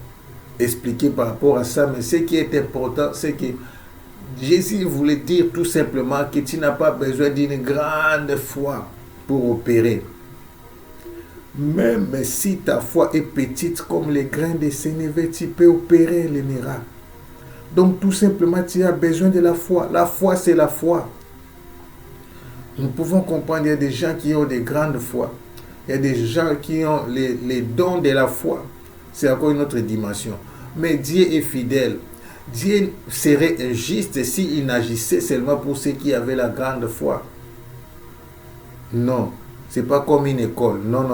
expliquer par rapport à ça, mais ce qui est important, c'est que Jésus voulait dire tout simplement que tu n'as pas besoin d'une grande foi pour opérer. Même si ta foi est petite comme les grains de sénévé, tu peux opérer les miracles. Donc tout simplement, tu as besoin de la foi. La foi, c'est la foi. Nous pouvons comprendre, il y a des gens qui ont des grandes foi. Il y a des gens qui ont les dons de la foi. C'est encore une autre dimension. Mais Dieu est fidèle. Dieu serait injuste s'il n'agissait seulement pour ceux qui avaient la grande foi. Non, ce n'est pas comme une école. Non.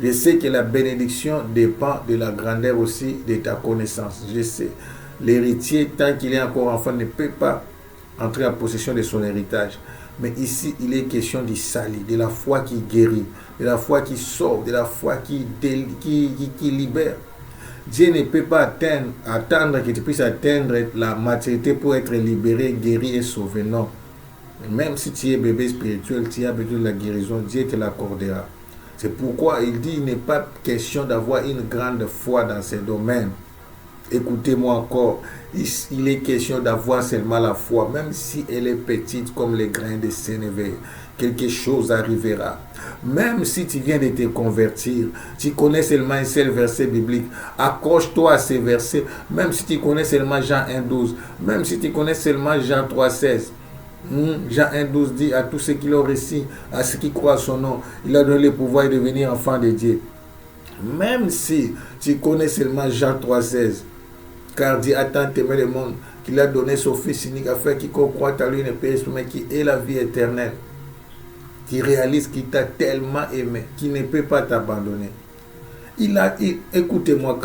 Je sais que la bénédiction dépend de la grandeur aussi de ta connaissance. Je sais. L'héritier, tant qu'il est encore enfant, ne peut pas entrer en possession de son héritage. Mais ici, il est question du salut, de la foi qui guérit, de la foi qui sauve, de la foi qui libère. Dieu ne peut pas attendre que tu puisses atteindre la maturité pour être libéré, guéri et sauvé. Non. Même si tu es bébé spirituel, tu as besoin de la guérison, Dieu te l'accordera. C'est pourquoi il dit qu'il n'est pas question d'avoir une grande foi dans ces domaines. Écoutez-moi encore, il est question d'avoir seulement la foi, même si elle est petite comme les grains de sénévé. Quelque chose arrivera. Même si tu viens de te convertir, tu connais seulement un seul verset biblique, accroche-toi à ces versets, même si tu connais seulement Jean 1,12, même si tu connais seulement Jean 3,16. Jean 1,12 dit à tous ceux qui l'ont reçu, à ceux qui croient à son nom, il a donné le pouvoir de devenir enfant de Dieu. Même si tu connais seulement Jean 3,16, car Dieu a tant aimé le monde qu'il a donné son Fils unique afin qu'il croit à lui ne périsse pas, mais qui ait la vie éternelle, qui réalise qu'il t'a tellement aimé, qu'il ne peut pas t'abandonner. Écoutez-moi,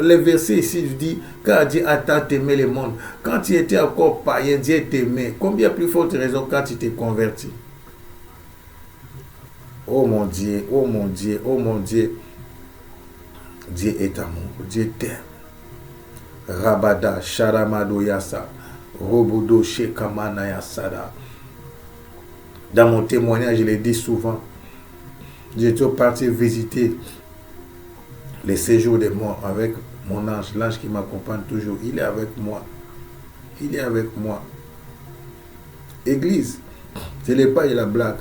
les versets ici dit, car Dieu a tant aimé le monde. Quand tu étais encore païen, Dieu t'aimait. Combien plus forte raison quand tu t'es converti? Oh mon Dieu, oh mon Dieu, oh mon Dieu. Dieu est amour, Dieu t'aime. Rabada, Sharamado Yasa, Robodo, Shekamana Yasada. Dans mon témoignage, je l'ai dit souvent, j'étais parti visiter les séjours des morts avec mon ange, l'ange qui m'accompagne toujours. Il est avec moi. Il est avec moi. Église, ce n'est pas de la blague.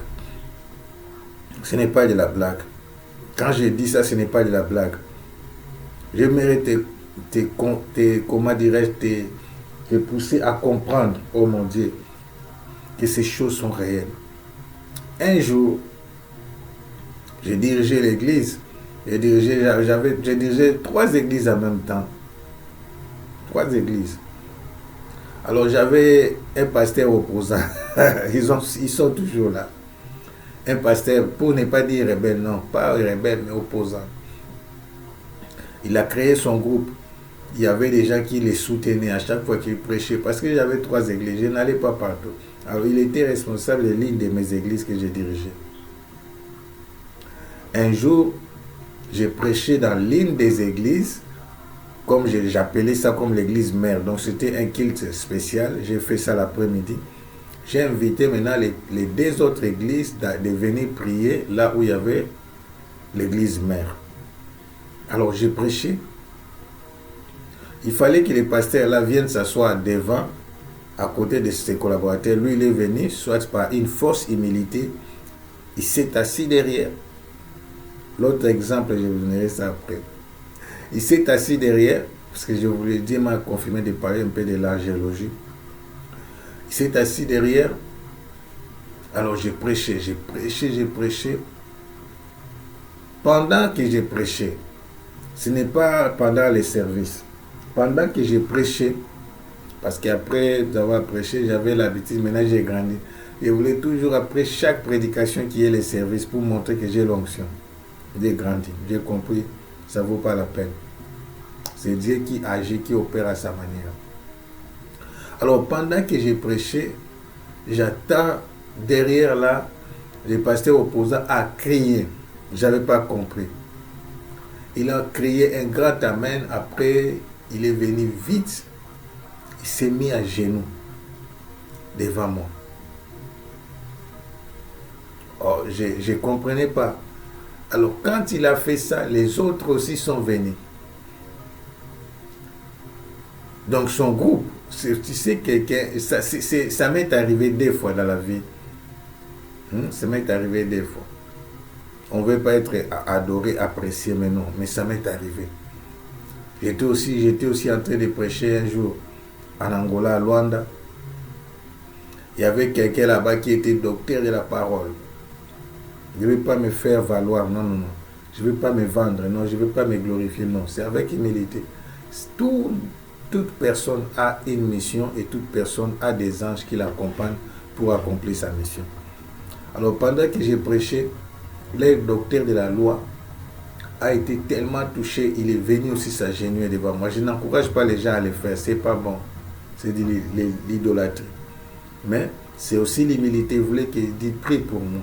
Ce n'est pas de la blague. Quand je dis ça, ce n'est pas de la blague. J'aimerais comment dirais-je, te pousser à comprendre, oh mon Dieu, que ces choses sont réelles. Un jour, j'ai dirigé l'église. J'ai dirigé 3 églises en même temps. 3 églises. Alors j'avais un pasteur opposant. Ils sont toujours là. Un pasteur, pour ne pas dire rebelle, non, pas rebelle, mais opposant. Il a créé son groupe. Il y avait des gens qui les soutenaient à chaque fois qu'il prêchait. Parce que j'avais 3 églises, je n'allais pas partout. Alors il était responsable de l'une de mes églises que j'ai dirigées. Un jour, j'ai prêché dans l'une des églises, comme j'appelais ça comme l'église mère. Donc c'était un culte spécial. J'ai fait ça l'après-midi. J'ai invité maintenant les 2 autres églises de venir prier là où il y avait l'église mère. Alors j'ai prêché. Il fallait que les pasteurs là viennent s'asseoir devant, à côté de ses collaborateurs. Lui, il est venu, soit par une fausse humilité, il s'est assis derrière. L'autre exemple, je vous donnerai ça après. Il s'est assis derrière, parce que je voulais dire, m'a confirmé de parler un peu de l'archéologie. Il s'est assis derrière. Alors j'ai prêché. Pendant que j'ai prêché, ce n'est pas pendant les services. Pendant que j'ai prêché, parce qu'après avoir prêché, j'avais l'habitude, maintenant j'ai grandi. Je voulais toujours, après chaque prédication, qu'il y ait les services pour montrer que j'ai l'onction. J'ai grandi, j'ai compris, ça ne vaut pas la peine. C'est Dieu qui agit, qui opère à sa manière. Alors pendant que j'ai prêché, j'attends derrière là, le pasteur opposant a crié. Je n'avais pas compris. Il a crié un grand amen. Après, il est venu vite. Il s'est mis à genoux devant moi. Oh, je ne comprenais pas. Alors, quand il a fait ça, les autres aussi sont venus. Donc, son groupe, tu sais, ça m'est arrivé 2 fois dans la vie. Ça m'est arrivé 2 fois. On ne veut pas être adoré, apprécié, mais non. Mais ça m'est arrivé. J'étais aussi en train de prêcher un jour en Angola, à Luanda. Il y avait quelqu'un là-bas qui était docteur de la parole. Je ne vais pas me faire valoir, non. Je ne vais pas me vendre, non. Je ne vais pas me glorifier, non. C'est avec humilité. Toute personne a une mission et toute personne a des anges qui l'accompagnent pour accomplir sa mission. Alors pendant que j'ai prêché, le docteur de la loi a été tellement touché, il est venu aussi s'agenouiller devant moi. Je n'encourage pas les gens à le faire, c'est pas bon. C'est de l'idolâtrie. Mais c'est aussi l'humilité. Vous voulez qu'il dise prie pour moi.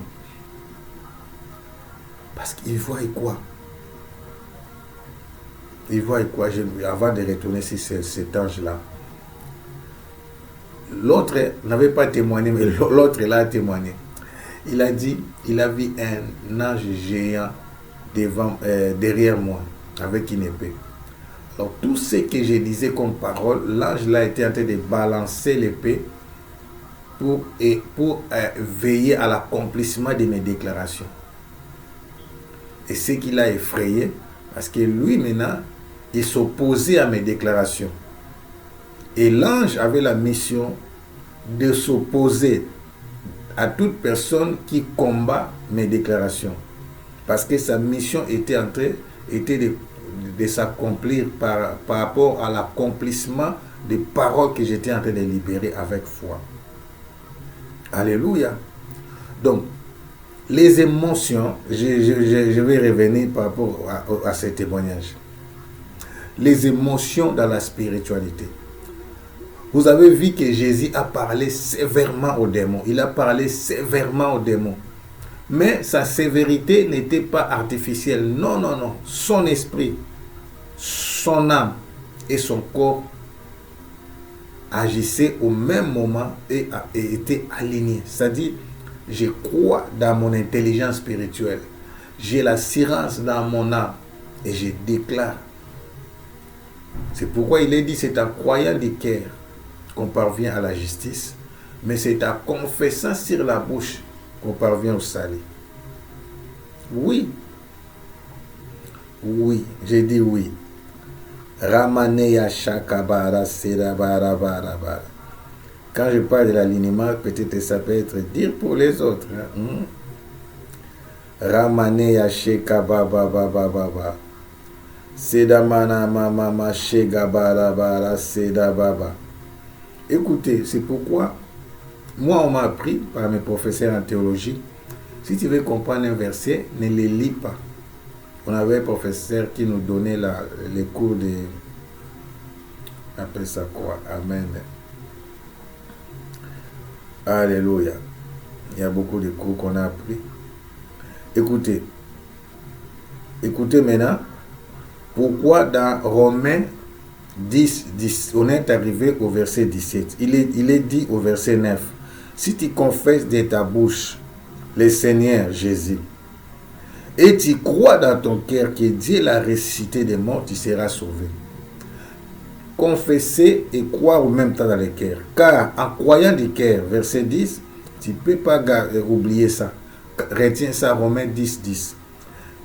Parce qu'il voit quoi? Il voit quoi? Avant de retourner sur cet ange-là. L'autre n'avait pas témoigné, mais l'autre là a témoigné. Il a dit, il a vu un ange géant derrière moi, avec une épée. Alors tout ce que je disais comme parole, l'ange là était en train de balancer l'épée pour veiller à l'accomplissement de mes déclarations. Et ce qui l'a effrayé, parce que lui maintenant, il s'opposait à mes déclarations. Et l'ange avait la mission de s'opposer à toute personne qui combat mes déclarations. Parce que sa mission était de s'accomplir par rapport à l'accomplissement des paroles que j'étais en train de libérer avec foi. Alléluia. Donc, Les émotions, je vais revenir par rapport à ces témoignages. Les émotions dans la spiritualité. Vous avez vu que Jésus a parlé sévèrement aux démons. Il a parlé sévèrement aux démons. Mais sa sévérité n'était pas artificielle. Non, non, non. Son esprit, son âme et son corps agissaient au même moment et étaient alignés. C'est-à-dire, je crois dans mon intelligence spirituelle. J'ai l'assurance dans mon âme et je déclare. C'est pourquoi il est dit, c'est en croyant du cœur qu'on parvient à la justice, mais c'est en confessant sur la bouche qu'on parvient au salut. Oui. Oui, j'ai dit oui. Ramaneya Shakabara Sedabara. Quand je parle de l'alignement, peut-être ça peut être dire pour les autres. Ramaneya Shekababa. Sedamana Mama Shegabara Sedababa. Écoutez, c'est pourquoi moi on m'a appris par mes professeurs en théologie, si tu veux comprendre un verset, ne le lis pas. On avait un professeur qui nous donnait les cours de... Appelle ça quoi? Amen. Alléluia. Il y a beaucoup de cours qu'on a appris. Écoutez. Écoutez maintenant. Pourquoi dans Romains 10, on est arrivé au verset 17. Il est dit au verset 9. Si tu confesses de ta bouche le Seigneur Jésus, et tu crois dans ton cœur que Dieu l'a ressuscité des morts, tu seras sauvé. Confesser et croire au même temps dans le cœur. Car en croyant du cœur, verset 10, tu ne peux pas oublier ça. Retiens ça, Romains 10.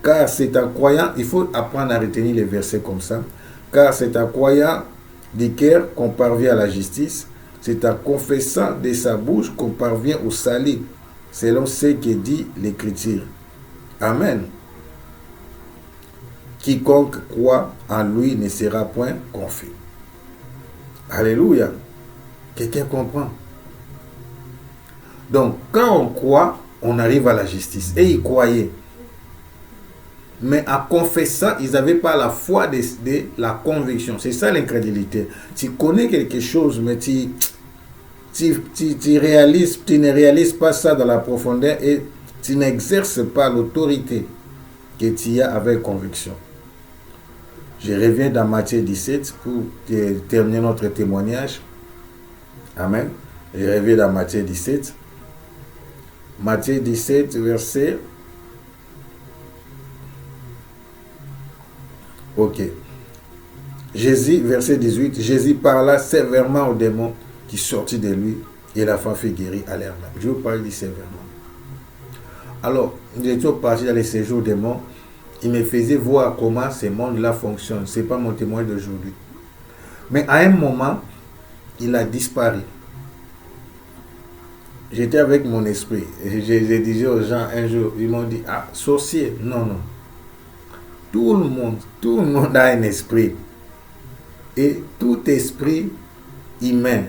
Car c'est en croyant, il faut apprendre à retenir les versets comme ça. Car c'est en croyant du cœur qu'on parvient à la justice. C'est en confessant de sa bouche qu'on parvient au salut, selon ce que dit l'Écriture. Amen. Quiconque croit en lui ne sera point confus. Alléluia. Quelqu'un comprend? Donc, quand on croit, on arrive à la justice. Et ils croyaient. Mais en confessant, ils n'avaient pas la foi de la conviction. C'est ça l'incrédulité. Tu connais quelque chose, mais tu ne réalises pas ça dans la profondeur et tu n'exerces pas l'autorité que tu as avec conviction. Je reviens dans Matthieu 17 pour terminer notre témoignage. Amen. Je reviens dans Matthieu 17. Matthieu 17, verset... Ok. Jésus, verset 18, Jésus parla sévèrement aux démons qui sortit de lui et la femme fut guérie à l'air même. Je vous parle de sévèrement. Alors, nous étions partis dans les séjours démons. Il me faisait voir comment ce monde-là fonctionne. Ce n'est pas mon témoin d'aujourd'hui. Mais à un moment, il a disparu. J'étais avec mon esprit. Je disais aux gens un jour, ils m'ont dit, ah, sorcier. Non, non. Tout le monde a un esprit. Et tout esprit humain,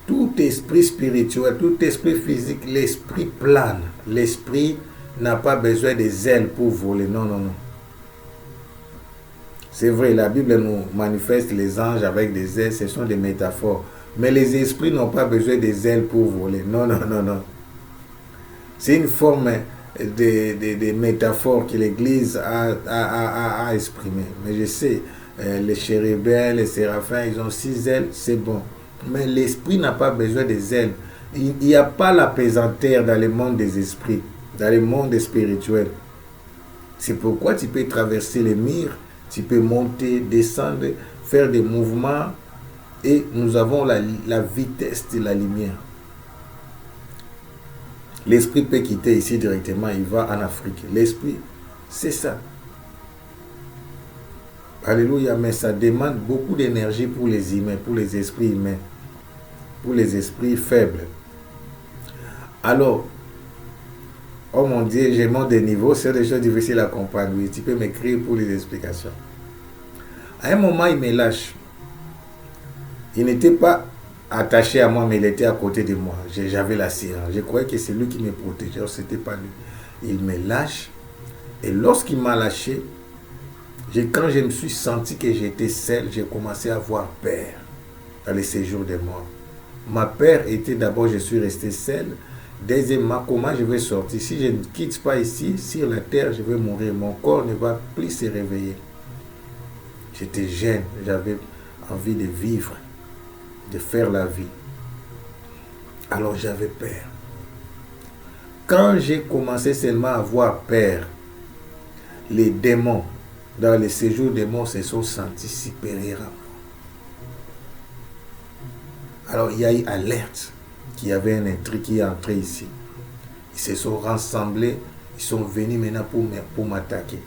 tout esprit spirituel, tout esprit physique, l'esprit plane. L'esprit n'a pas besoin des ailes pour voler. Non, non, non. C'est vrai, la Bible nous manifeste les anges avec des ailes, ce sont des métaphores. Mais les esprits n'ont pas besoin des ailes pour voler. Non, non, non, non. C'est une forme des métaphores que l'Église a exprimées. Mais je sais, les chérubins, les séraphins, ils ont 6 ailes, c'est bon. Mais l'esprit n'a pas besoin des ailes. Il n'y a pas la pesanteur dans le monde des esprits, dans le monde spirituel. C'est pourquoi tu peux traverser les murs, tu peux monter, descendre, faire des mouvements et nous avons la vitesse de la lumière. L'esprit peut quitter ici directement, il va en Afrique. L'esprit, c'est ça. Alléluia, mais ça demande beaucoup d'énergie pour les humains, pour les esprits humains, pour les esprits faibles. Alors, oh mon Dieu, je monte des niveaux, c'est des choses difficiles à comprendre. Oui, tu peux m'écrire pour les explications. À un moment, il me lâche. Il n'était pas attaché à moi, mais il était à côté de moi. J'avais la sirène. Je croyais que c'est lui qui me protégeait. Ce n'était pas lui. Il me lâche. Et lorsqu'il m'a lâché, quand je me suis senti que j'étais seul, j'ai commencé à avoir peur dans les séjours des morts. Ma peur était d'abord, je suis resté seul. Deuxièmement, comment je vais sortir? Si je ne quitte pas ici, sur la terre, je vais mourir. Mon corps ne va plus se réveiller. J'étais jeune, j'avais envie de vivre, de faire la vie. Alors j'avais peur. Quand j'ai commencé seulement à avoir peur, les démons, dans les séjours des morts, se sont sentis supérieurs à moi. Alors il y a eu alerte qu'il y avait un intrus qui est entré ici. Ils se sont rassemblés, ils sont venus maintenant pour m'attaquer.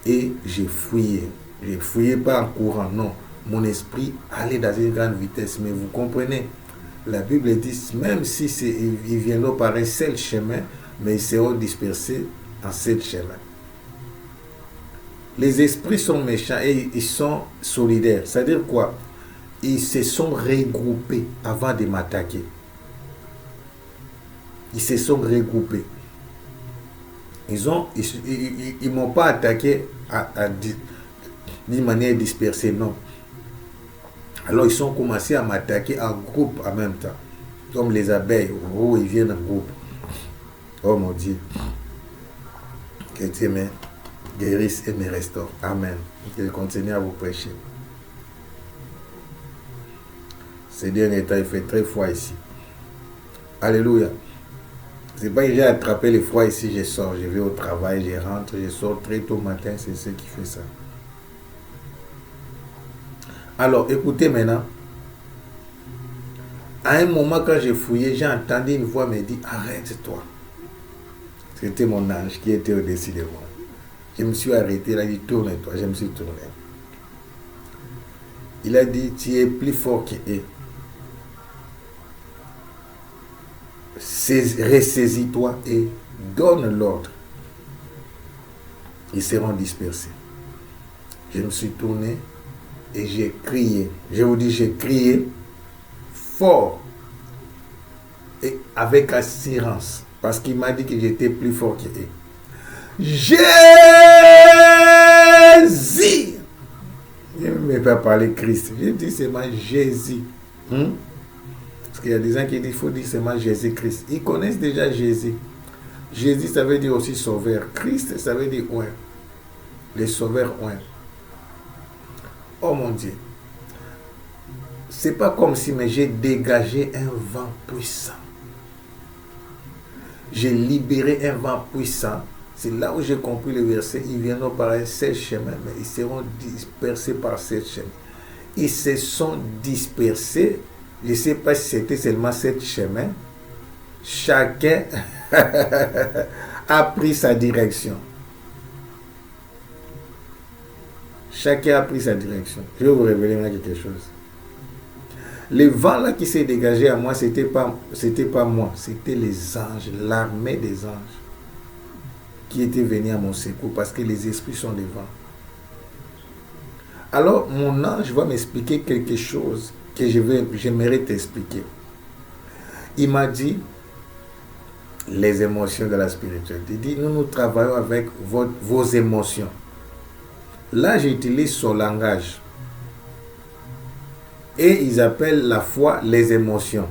Et j'ai fouillé. Je ne fouillais pas en courant, non. Mon esprit allait dans une grande vitesse. Mais vous comprenez, la Bible dit, même si ils viendront par un seul chemin, mais ils seront dispersés en 7 chemins. Les esprits sont méchants et ils sont solidaires. C'est-à-dire quoi? Ils se sont regroupés avant de m'attaquer. Ils se sont regroupés. Ils m'ont pas attaqué d'une manière dispersée, non. Alors ils ont commencé à m'attaquer en groupe en même temps. Comme les abeilles, où ils viennent en groupe. Oh mon Dieu. Que Dieu me guérisse et me restaure. Amen. Je vais continuer à vous prêcher. Ces derniers temps, il fait très froid ici. Alléluia. C'est pas que j'ai attrapé le froid ici, je sors, je vais au travail, je rentre, je sors très tôt matin, c'est ce qui fait ça. Alors, écoutez maintenant. À un moment, quand j'ai fouillé, j'ai entendu une voix me dire, arrête-toi. C'était mon ange qui était au-dessus de moi. Je me suis arrêté, il a dit, tourne-toi. Je me suis tourné. Il a dit, tu es plus fort qu'eux. Ressaisis-toi et donne l'ordre. Ils seront dispersés. Je me suis tourné et j'ai crié. Je vous dis, j'ai crié fort et avec assurance parce qu'il m'a dit que j'étais plus fort qu'eux. Jésus! Je ne vais pas parler Christ. Je dis seulement Jésus. Parce qu'il y a des gens qui disent qu'il faut dire seulement Jésus-Christ. Ils connaissent déjà Jésus. Jésus, ça veut dire aussi sauveur. Christ, ça veut dire oint. Les sauveurs oint. Oh mon Dieu. C'est pas comme si mais j'ai dégagé un vent puissant. J'ai libéré un vent puissant. C'est là où j'ai compris le verset. Ils viendront par un seul chemin, mais ils seront dispersés par 7 chemins. Ils se sont dispersés. Je ne sais pas si c'était seulement 7 chemins. Chacun a pris sa direction. Chacun a pris sa direction. Je vais vous révéler quelque chose. Le vent là qui s'est dégagé à moi, c'était pas moi, c'était les anges, l'armée des anges qui étaient venus à mon secours parce que les esprits sont des vents. Alors mon ange va m'expliquer quelque chose que j'aimerais t'expliquer. Il m'a dit les émotions de la spiritualité. Il dit nous travaillons avec vos émotions. Là j'utilise son langage. Et ils appellent la foi les émotions.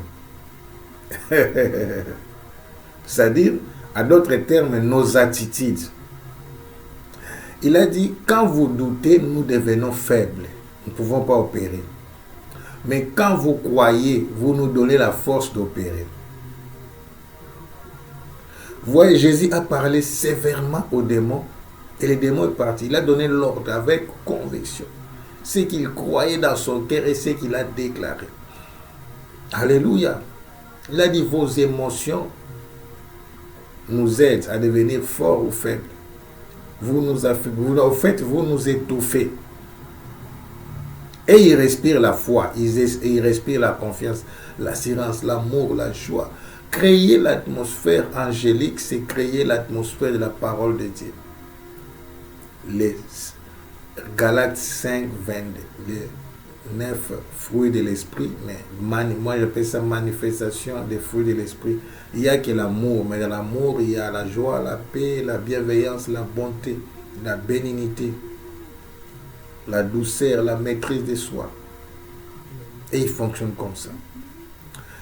C'est-à-dire, à d'autres termes, nos attitudes. Il a dit, quand vous doutez, nous devenons faibles. Nous ne pouvons pas opérer. Mais quand vous croyez, vous nous donnez la force d'opérer. Vous voyez, Jésus a parlé sévèrement aux démons. Et les démons sont partis. Il a donné l'ordre avec conviction. Ce qu'il croyait dans son cœur et ce qu'il a déclaré. Alléluia. Il a dit vos émotions nous aident à devenir forts ou faibles. Vous nous étouffez. Et il respire la foi, il respire la confiance, l'assurance, l'amour, la joie. Créer l'atmosphère angélique, c'est créer l'atmosphère de la parole de Dieu. Les Galates 5, 22. 9 fruits de l'esprit, mais moi j'appelle ça manifestation des fruits de l'esprit. Il n'y a que l'amour, mais dans l'amour, il y a la joie, la paix, la bienveillance, la bonté, la bénignité, la douceur, la maîtrise de soi. Et il fonctionne comme ça.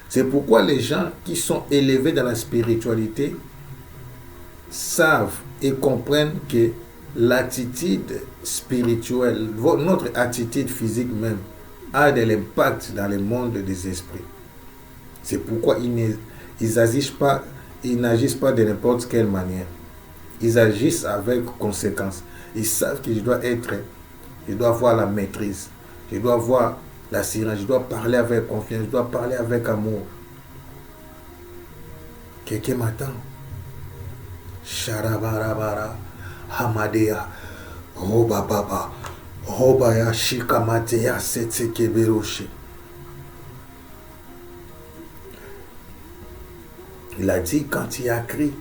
C'est pourquoi les gens qui sont élevés dans la spiritualité savent et comprennent que l'attitude spirituelle, notre attitude physique même, a de l'impact dans le monde des esprits. C'est pourquoi ils n'agissent pas de n'importe quelle manière. Ils agissent avec conséquence. Ils savent que je dois avoir la maîtrise, je dois avoir l'assurance, je dois parler avec confiance, je dois parler avec amour. Quelqu'un m'attend. Sharabarabara, Hamadea, Robababa, Robaya, Shikamatea, Setsekeberoshi. Il a dit quand tu as crié,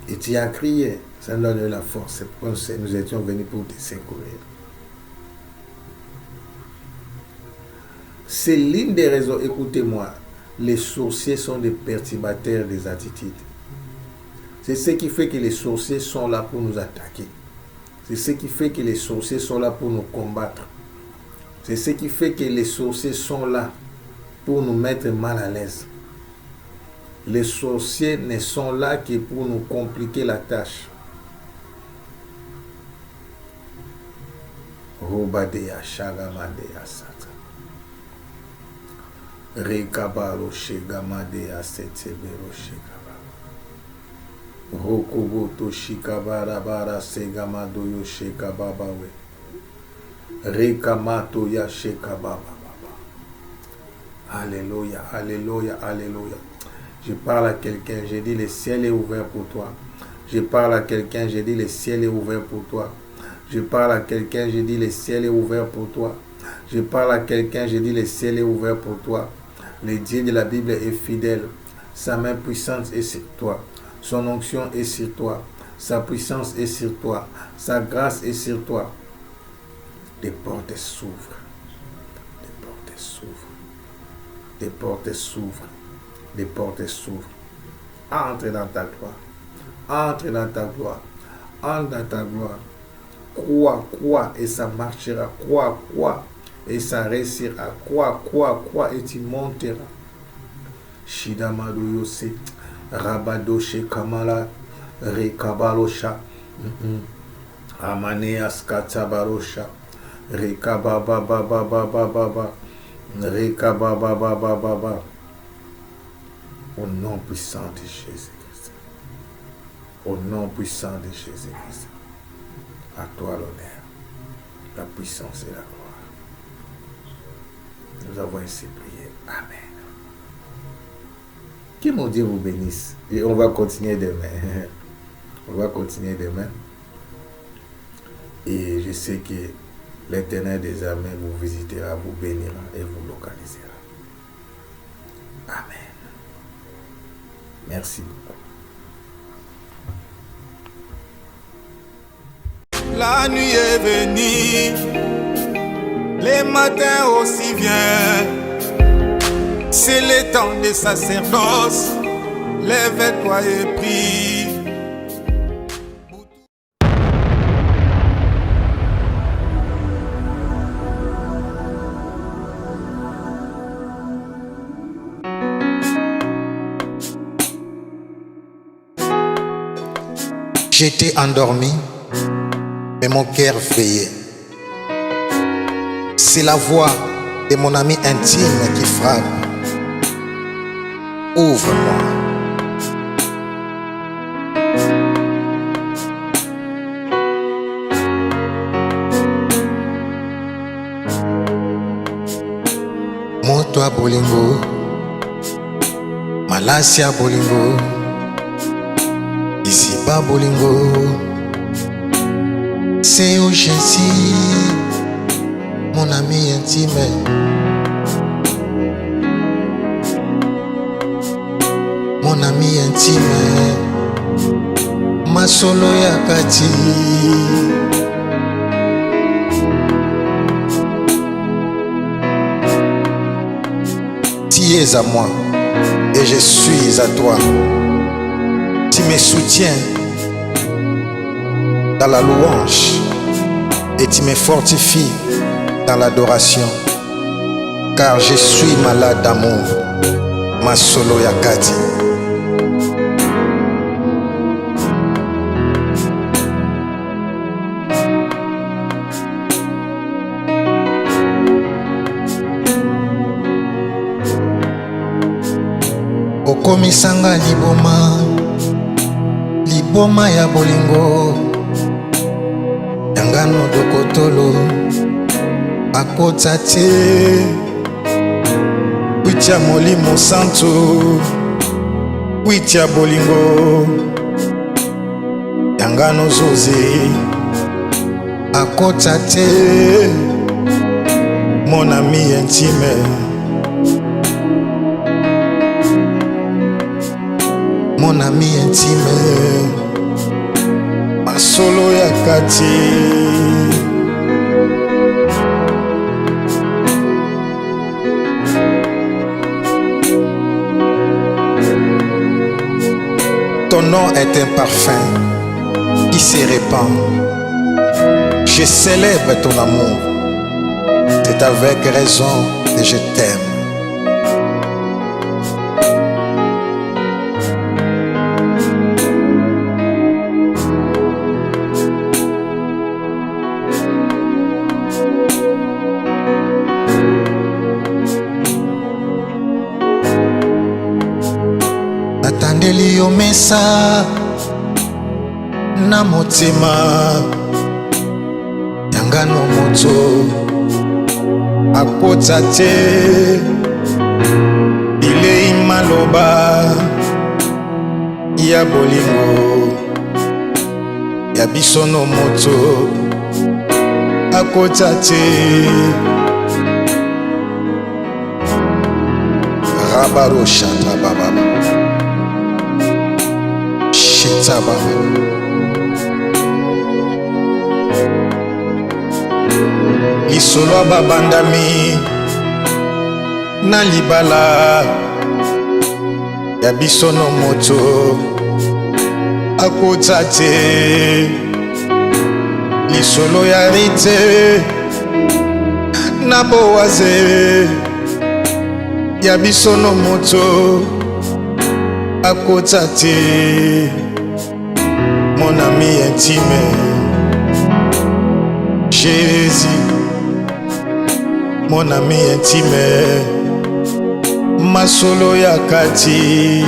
et tu as crié, ça nous donne la force. Nous étions venus pour te secourir. C'est l'une des raisons, écoutez-moi, les sorciers sont des perturbateurs des attitudes. C'est ce qui fait que les sorciers sont là pour nous attaquer. C'est ce qui fait que les sorciers sont là pour nous combattre. C'est ce qui fait que les sorciers sont là pour nous mettre mal à l'aise. Les sorciers ne sont là que pour nous compliquer la tâche. Robadea Shagamadea Sata. Rekabaro Shegamadea Setebero Shegaba. Rokoboto Shikabara Bara Segamadoyo Shekababawe. Rekamato Ya Shekababa. Alléluia, Alléluia, Alléluia. Je parle à quelqu'un, je dis le ciel est ouvert pour toi. Je parle à quelqu'un, je dis le ciel est ouvert pour toi. Je parle à quelqu'un, je dis le ciel est ouvert pour toi. Je parle à quelqu'un, je dis le ciel est ouvert pour toi. Le Dieu de la Bible est fidèle. Sa main puissante est sur toi. Son onction est sur toi. Sa puissance est sur toi. Sa grâce est sur toi. Des portes s'ouvrent. Des portes s'ouvrent. Des portes s'ouvrent. Des portes s'ouvrent. Entre dans ta gloire. Entre dans ta gloire. Entre dans ta gloire. Crois, et ça marchera. Crois, et ça réussira. Crois, et tu monteras. Shidamado Yose. Rabadoshe Kamala. Rekabalosha. Amaneas Katabarosha. Rekabababababababa. Rekababababababa. Au nom puissant de Jésus-Christ. Au nom puissant de Jésus-Christ. À toi l'honneur, la puissance et la gloire. Nous avons ainsi prié. Amen. Que mon Dieu vous bénisse. Et on va continuer demain. On va continuer demain. Et je sais que l'Éternel des armées vous visitera, vous bénira et vous localisera. Amen. Merci beaucoup. La nuit est venue, les matins aussi viennent. C'est le temps des sacerdoces. Lève-toi et prie. J'étais endormi, mais mon cœur veillait. C'est la voix de mon ami intime qui frappe. Ouvre-moi. Moto a bolingo, Malasia bolingo, Isiba bolingo. C'est où je suis, mon ami intime. Mon ami intime, ma solo ya kati. Tu es à moi et je suis à toi. Tu me soutiens dans la louange et tu me fortifies dans l'adoration. Car je suis malade d'amour, ma solo yakati. Okomisanga liboma ya bolingo, yangano dokotolo akota te. Witia molimo santo, witia bolingo, yangano zoze akota te. Mon ami intime, mon ami intime, ma solo yakati. Ton nom est un parfum qui se répand. Je célèbre ton amour. C'est avec raison que je t'aime. Natandeli yo mesa na motema, yangano moto akota te. Bilei maloba ya bolingo ya biso no moto akota te. Rabaro shata baba shitaba lisolo babandami na libala ya biso no moto akota te. Lisolo ya rite na boaze ya biso no moto akota te. Mon ami intime Jésus, mon ami intime, ma solo yakati.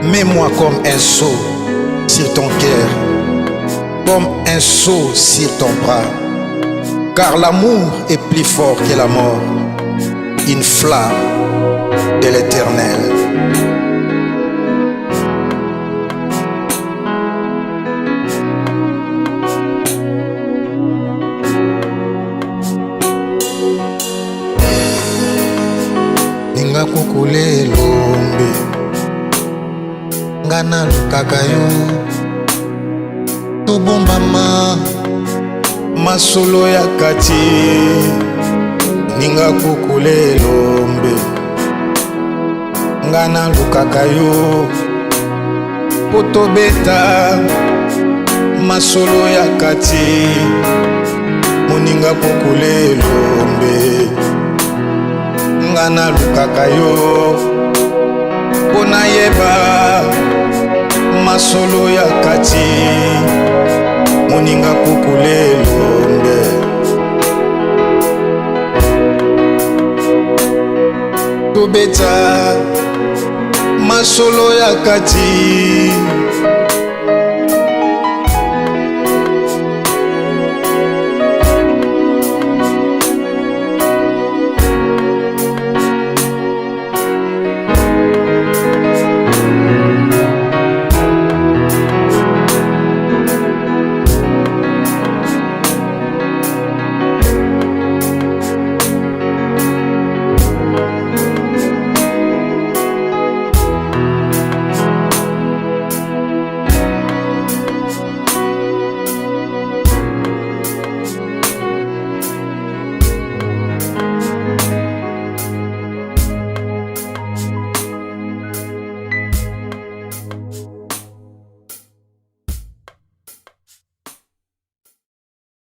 Mets-moi comme un sceau sur ton cœur, comme un sceau sur ton bras, car l'amour est plus fort que la mort, une flamme de l'Éternel. Ninga kukule lombe, ngana lukakayo, tubumbama masolo yakati. Ninga kukule lombe, ngana lukakayo, potobeta masolo yakati. Moninga kukule lombe, ngana lukakayo, pona yeba masolo yakati. Moninga kukule lombe, tobeta masolo yakati.